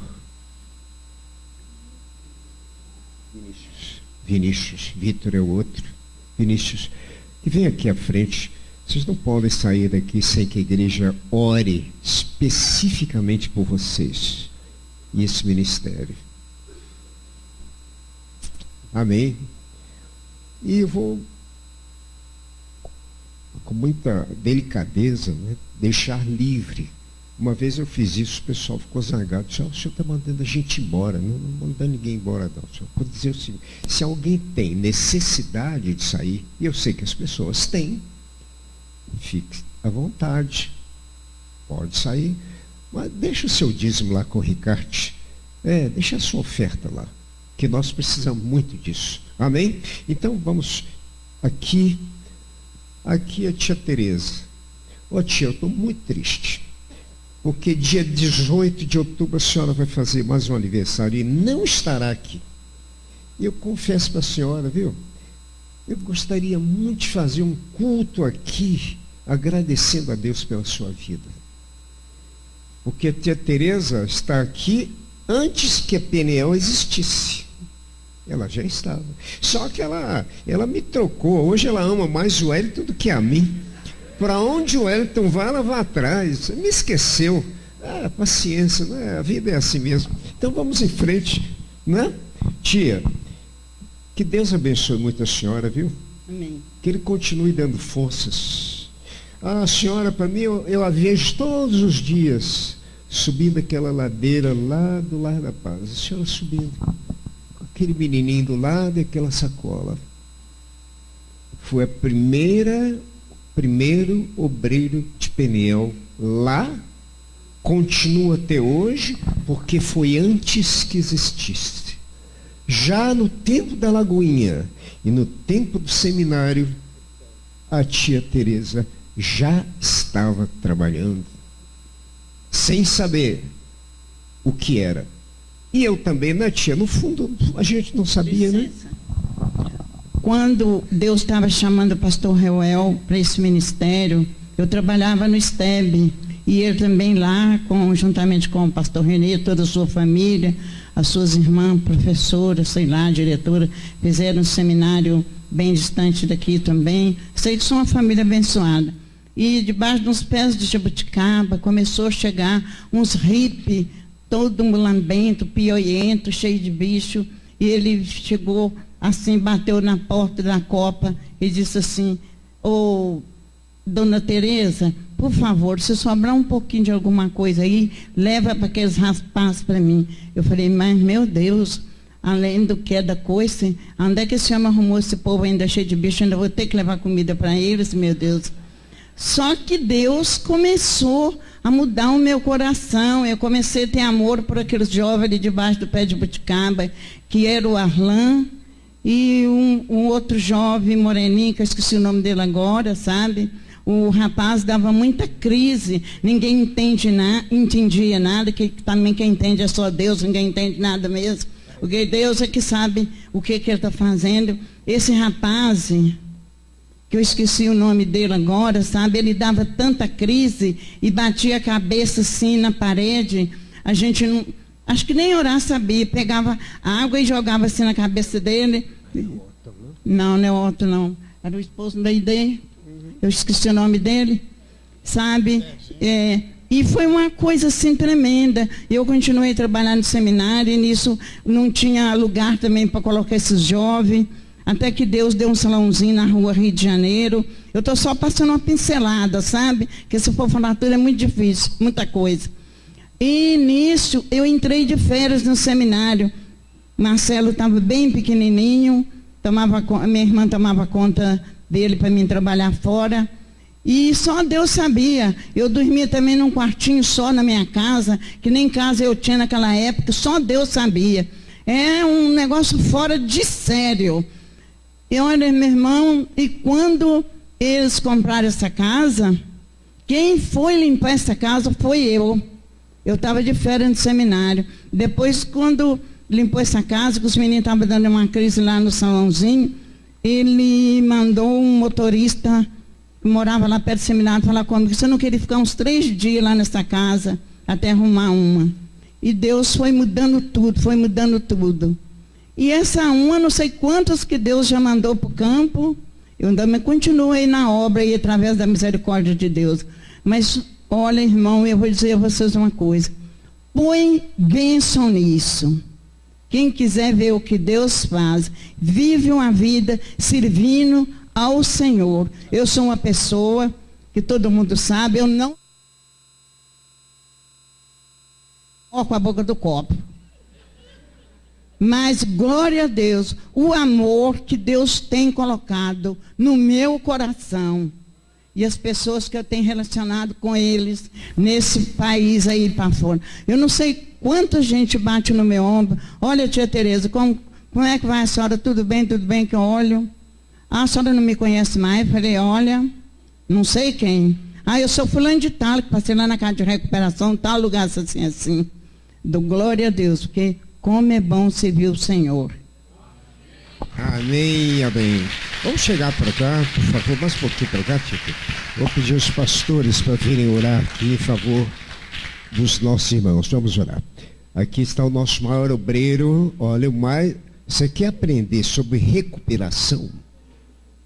Vinícius, Vitor é o outro, Vinícius, que vem aqui à frente. Vocês não podem sair daqui sem que a igreja ore especificamente por vocês e esse ministério. Amém? E eu vou, com muita delicadeza, né, deixar livre. Uma vez eu fiz isso, o pessoal ficou zangado. O senhor está mandando a gente embora. Não mandando ninguém embora, não. O senhor pode dizer o seguinte: se alguém tem necessidade de sair, e eu sei que as pessoas têm, fique à vontade, pode sair, mas deixa o seu dízimo lá com o Ricardo, deixa a sua oferta lá, que nós precisamos muito disso. Amém? Então vamos aqui a tia Tereza. Tia, eu estou muito triste, porque dia 18 de outubro a senhora vai fazer mais um aniversário e não estará aqui. Eu confesso para a senhora, viu? Eu gostaria muito de fazer um culto aqui, agradecendo a Deus pela sua vida. Porque a tia Tereza está aqui antes que a Peniel existisse. Ela já estava. Só que ela me trocou. Hoje ela ama mais o Wellington do que a mim. Para onde o Wellington vai, ela vai atrás. Me esqueceu. Paciência, né? A vida é assim mesmo. Então vamos em frente, né? Tia, que Deus abençoe muito a senhora, viu? Amém. Que Ele continue dando forças. A senhora, para mim, eu a vejo todos os dias subindo aquela ladeira lá do Lar da Paz. A senhora subindo com aquele menininho do lado e aquela sacola. Foi a primeiro obreiro de Peniel lá, continua até hoje, porque foi antes que existisse. Já no tempo da Lagoinha e no tempo do seminário, a tia Tereza já estava trabalhando, sem saber o que era. E eu também, né, tia? No fundo, a gente não sabia, né? Quando Deus estava chamando o pastor Reuel para esse ministério, eu trabalhava no STEB, e ele também lá, juntamente com o pastor Renê, toda a sua família, as suas irmãs, professoras, sei lá, diretora, fizeram um seminário bem distante daqui também. Sei que são uma família abençoada. E debaixo dos pés de jabuticaba começou a chegar uns hippies, todo mulambento, pioiento, cheio de bicho, e ele chegou assim, bateu na porta da copa e disse assim: ô, dona Tereza, por favor, se sobrar um pouquinho de alguma coisa aí, leva para aqueles rapazes para mim. Eu falei: mas meu Deus, além do que é da coisa, onde é que esse homem arrumou esse povo ainda cheio de bicho? Ainda vou ter que levar comida para eles, meu Deus. Só que Deus começou a mudar o meu coração. Eu comecei a ter amor por aqueles jovens ali debaixo do pé de buticaba, que era o Arlan, e um outro jovem moreninho, que eu esqueci o nome dele agora, sabe? O rapaz dava muita crise, ninguém entendia nada, que também quem entende é só Deus, ninguém entende nada mesmo. Porque Deus é que sabe o que ele está fazendo. Esse rapaz, que eu esqueci o nome dele agora, sabe? Ele dava tanta crise e batia a cabeça assim na parede. A gente não, acho que nem orar sabia. Pegava água e jogava assim na cabeça dele. Não é outro não. Era o esposo da ideia. Eu esqueci o nome dele, sabe? E foi uma coisa assim tremenda. Eu continuei trabalhando no seminário e nisso não tinha lugar também para colocar esses jovens. Até que Deus deu um salãozinho na rua Rio de Janeiro. Eu estou só passando uma pincelada, sabe? Porque se for falar tudo é muito difícil, muita coisa. E nisso eu entrei de férias no seminário. Marcelo estava bem pequenininho, minha irmã tomava conta dele para mim trabalhar fora. E só Deus sabia. Eu dormia também num quartinho só na minha casa, que nem casa eu tinha naquela época, só Deus sabia. É um negócio fora de sério. E olha, meu irmão, e quando eles compraram essa casa, quem foi limpar essa casa foi eu. Eu estava de férias no seminário. Depois, quando limpou essa casa, que os meninos estavam dando uma crise lá no salãozinho, ele mandou um motorista que morava lá perto do seminário falar comigo: você não queria ficar uns 3 dias lá nessa casa até arrumar uma? E Deus foi mudando tudo, foi mudando tudo. E essa uma, não sei quantas que Deus já mandou para o campo, eu também continuei na obra aí através da misericórdia de Deus. Mas olha, irmão, eu vou dizer a vocês uma coisa: põe bênção nisso. Quem quiser ver o que Deus faz, vive uma vida servindo ao Senhor. Eu sou uma pessoa que todo mundo sabe, eu não com a boca do copo. Mas, glória a Deus, o amor que Deus tem colocado no meu coração e as pessoas que eu tenho relacionado com eles nesse país aí para fora. Eu não sei quanta gente bate no meu ombro: olha, tia Tereza, como é que vai a senhora? Tudo bem, que eu olho. A senhora não me conhece mais? Eu falei: olha, não sei quem. Eu sou fulano de tal, que passei lá na casa de recuperação, tal lugar assim. Do glória a Deus, porque como é bom servir o Senhor. Amém, amém. Vamos chegar para cá, por favor, mais um pouquinho para cá, Tito. Vou pedir aos pastores para virem orar aqui em favor dos nossos irmãos. Vamos orar. Aqui está o nosso maior obreiro. Olha, você quer aprender sobre recuperação?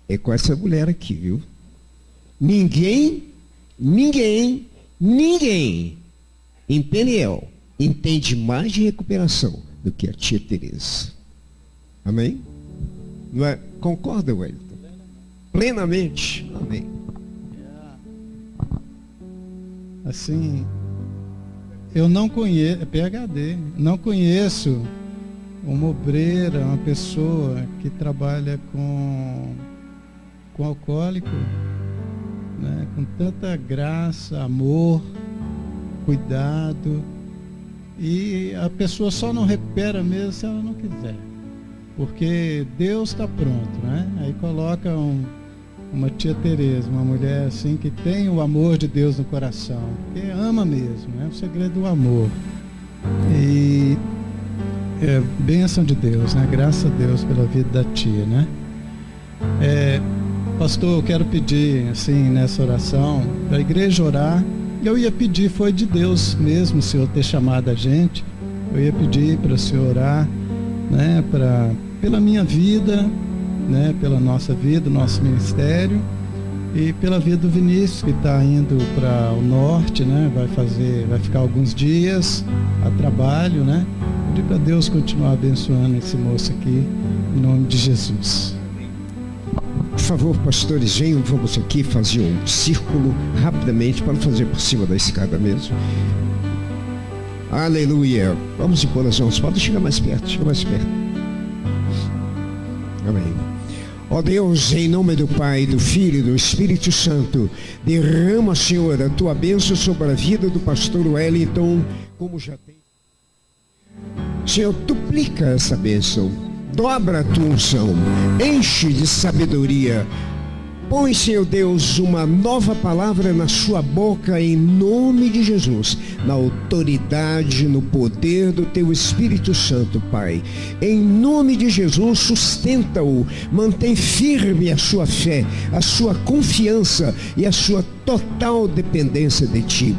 É com essa mulher aqui, viu? Ninguém em Peniel entende mais de recuperação do que a tia Tereza. Amém? Não é? Concorda, Wellington? Plenamente. Amém. Assim, eu não conheço, PhD, não conheço uma obreira, uma pessoa que trabalha com alcoólico, né, com tanta graça, amor, cuidado. E a pessoa só não recupera mesmo se ela não quiser, porque Deus está pronto, né? Aí coloca uma tia Tereza, uma mulher assim que tem o amor de Deus no coração, que ama mesmo, né? O segredo do amor. E é bênção de Deus, né? Graças a Deus pela vida da tia, né? Pastor, eu quero pedir assim nessa oração para a igreja orar. Eu ia pedir, foi de Deus mesmo o Senhor ter chamado a gente. Eu ia pedir para o Senhor orar, né, pela minha vida, né, pela nossa vida, nosso ministério, e pela vida do Vinícius, que está indo para o norte, né, vai ficar alguns dias a trabalho, né. Pedir para Deus continuar abençoando esse moço aqui, em nome de Jesus. Por favor, pastores, venham, vamos aqui fazer um círculo rapidamente para fazer por cima da escada mesmo. Aleluia. Vamos impor as mãos. Pode chegar mais perto, Amém. Ó Deus, em nome do Pai, do Filho e do Espírito Santo, derrama, Senhor, a tua bênção sobre a vida do pastor Wellington, como já tem. Senhor, duplica essa bênção, dobra a tua unção, enche de sabedoria. Põe, Senhor Deus, uma nova palavra na sua boca em nome de Jesus, na autoridade, no poder do teu Espírito Santo, Pai. Em nome de Jesus, sustenta-o, mantém firme a sua fé, a sua confiança e a sua total dependência de ti.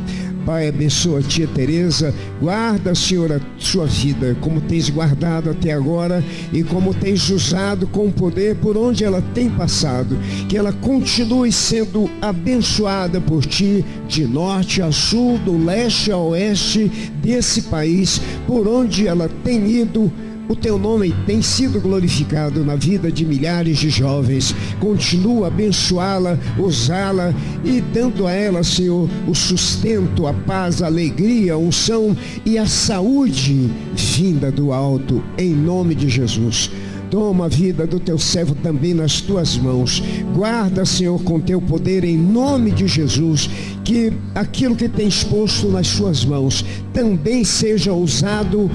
Pai, abençoa a tia Teresa, guarda, Senhor, a sua vida, como tens guardado até agora e como tens usado com poder por onde ela tem passado, que ela continue sendo abençoada por ti, de norte a sul, do leste a oeste desse país, por onde ela tem ido. O teu nome tem sido glorificado na vida de milhares de jovens. Continua a abençoá-la, usá-la e dando a ela, Senhor, o sustento, a paz, a alegria, a unção e a saúde vinda do alto, em nome de Jesus. Toma a vida do teu servo também nas tuas mãos. Guarda, Senhor, com teu poder em nome de Jesus, que aquilo que tens posto nas suas mãos também seja usado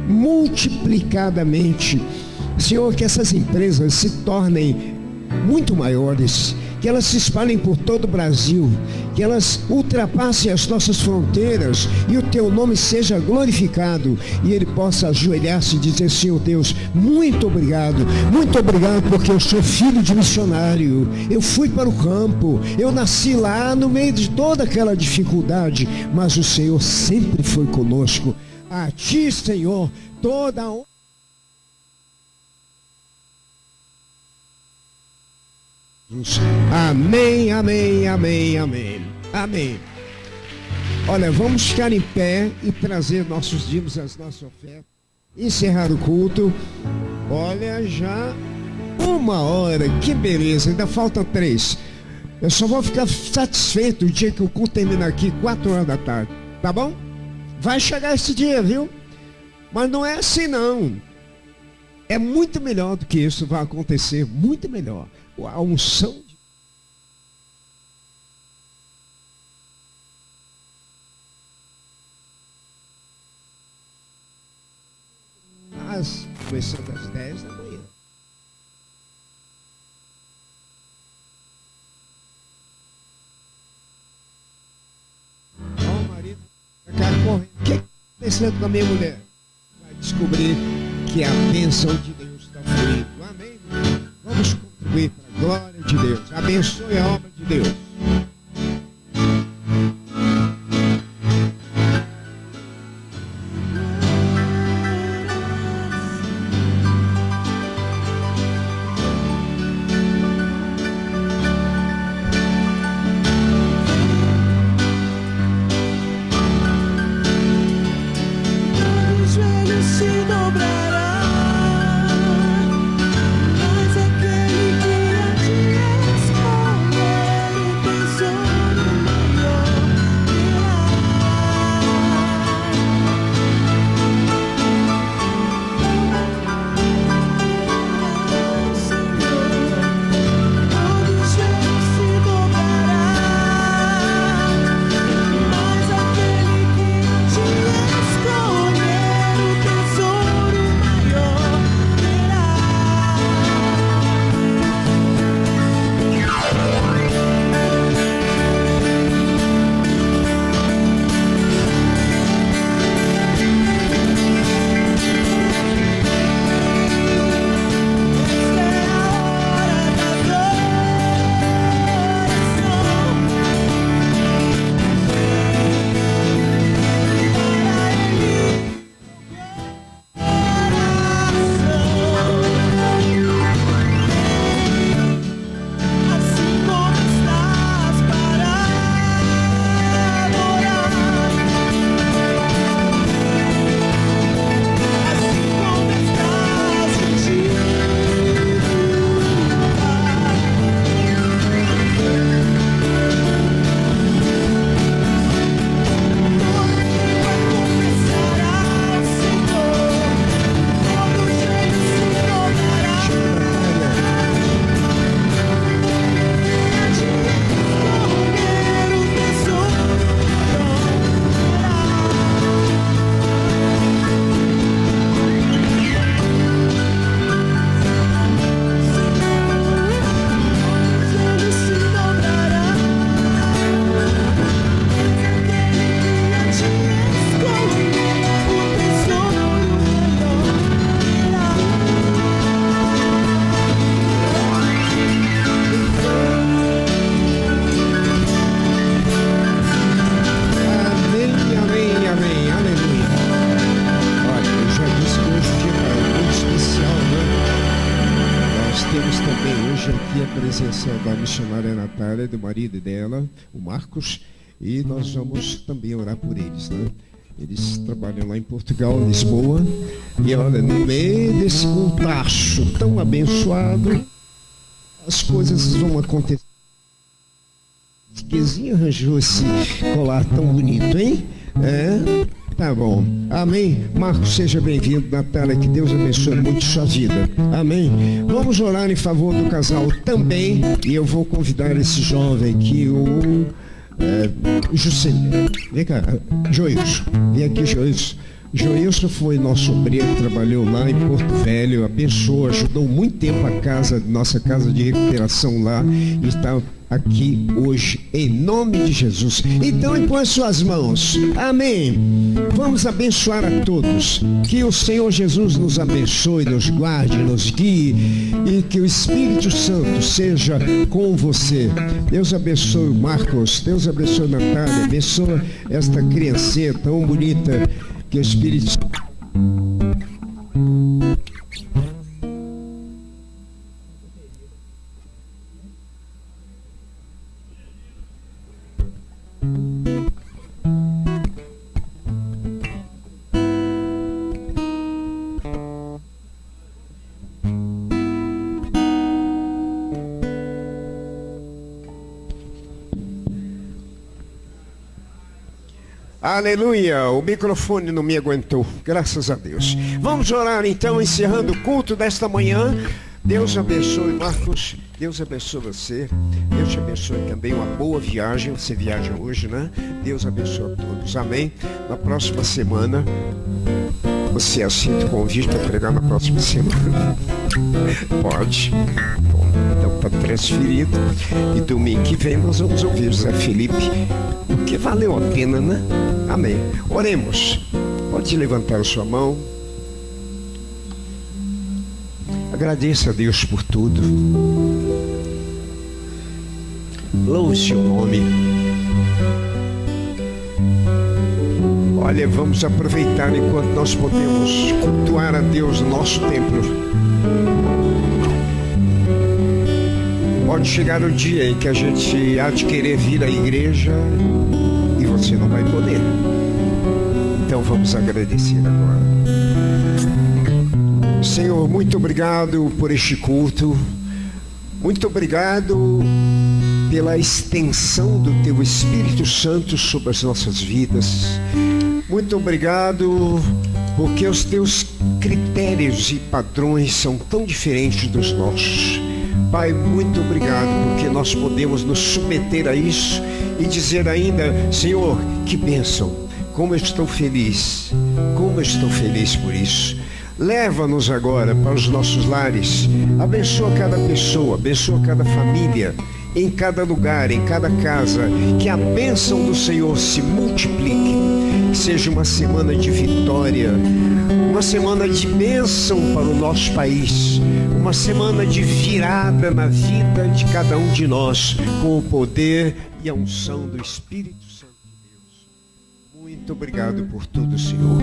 multiplicadamente. Senhor, que essas empresas se tornem muito maiores, que elas se espalhem por todo o Brasil, que elas ultrapassem as nossas fronteiras e o teu nome seja glorificado e ele possa ajoelhar-se e dizer: Senhor Deus, muito obrigado porque eu sou filho de missionário, eu fui para o campo, eu nasci lá no meio de toda aquela dificuldade, mas o Senhor sempre foi conosco. A ti, Senhor, toda a honra. Amém, amém, amém, amém, amém. Olha, vamos ficar em pé e trazer nossos dízimos, as nossas ofertas, encerrar o culto. Olha, já 1h, que beleza, ainda falta 3. Eu só vou ficar satisfeito o dia que o culto terminar aqui, 4h da tarde, tá bom? Vai chegar esse dia, viu? Mas não é assim não. É muito melhor do que isso vai acontecer, muito melhor. A unção começando às 10 da manhã. Ó, o marido ficar correndo. O que está acontecendo com a minha mulher? Vai descobrir que a bênção de Deus está fluindo. Amém? Vamos contribuir para a glória de Deus. Abençoe a obra de Deus. Mas aquele dia te escolheu. presença da missionária Natália, do marido dela, o Marcos, e nós vamos também orar por eles, né? Eles trabalham lá em Portugal, Lisboa, e olha, no meio desse contacho tão abençoado, as coisas vão acontecer. Quezinho arranjou esse colar tão bonito, hein? Tá bom. Amém. Marcos, seja bem-vindo. Natália, que Deus abençoe muito sua vida. Amém. Vamos orar em favor do casal também. E eu vou convidar esse jovem aqui, o Juscelino. Vem cá, Joilson. Vem aqui, Joilson. Joilson foi nosso obreiro, trabalhou lá em Porto Velho, abençoou, ajudou muito tempo a casa, nossa casa de recuperação lá, e está aqui hoje, em nome de Jesus. Então, impõe suas mãos. Amém. Vamos abençoar a todos. Que o Senhor Jesus nos abençoe, nos guarde, nos guie, e que o Espírito Santo seja com você. Deus abençoe o Marcos, Deus abençoe a Natália, abençoa esta criancinha tão bonita, que o Espírito Santo... Aleluia, o microfone não me aguentou, graças a Deus. Vamos orar então, encerrando o culto desta manhã. Deus abençoe, Marcos, Deus abençoe você, Deus te abençoe também, uma boa viagem, você viaja hoje, né? Deus abençoe a todos, amém? Na próxima semana, você aceita o convite para pregar na próxima semana? Pode. Bom, então está transferido, e domingo que vem nós vamos ouvir o Zé Felipe, porque valeu a pena, né? Amém. Oremos. Pode levantar a sua mão. Agradeça a Deus por tudo. Louve o seu nome. Olha, vamos aproveitar enquanto nós podemos cultuar a Deus no nosso templo. Pode chegar o dia em que a gente há de querer vir à igreja e você não vai poder. Então vamos agradecer agora. Senhor, muito obrigado por este culto. Muito obrigado pela extensão do Teu Espírito Santo sobre as nossas vidas. Muito obrigado porque os Teus critérios e padrões são tão diferentes dos nossos. Pai, muito obrigado porque nós podemos nos submeter a isso e dizer ainda, Senhor, que bênção, como eu estou feliz por isso. Leva-nos agora para os nossos lares, abençoa cada pessoa, abençoa cada família, em cada lugar, em cada casa, que a bênção do Senhor se multiplique, seja uma semana de vitória, uma semana de bênção para o nosso país, uma semana de virada na vida de cada um de nós, com o poder e a unção do Espírito Santo de Deus. Muito obrigado por tudo, Senhor.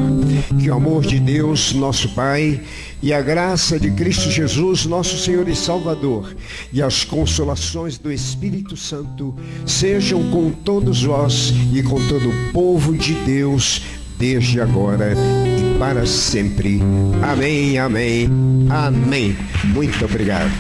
Que o amor de Deus, nosso Pai, e a graça de Cristo Jesus, nosso Senhor e Salvador, e as consolações do Espírito Santo sejam com todos vós e com todo o povo de Deus, desde agora e para sempre. Amém, amém, amém. Muito obrigado.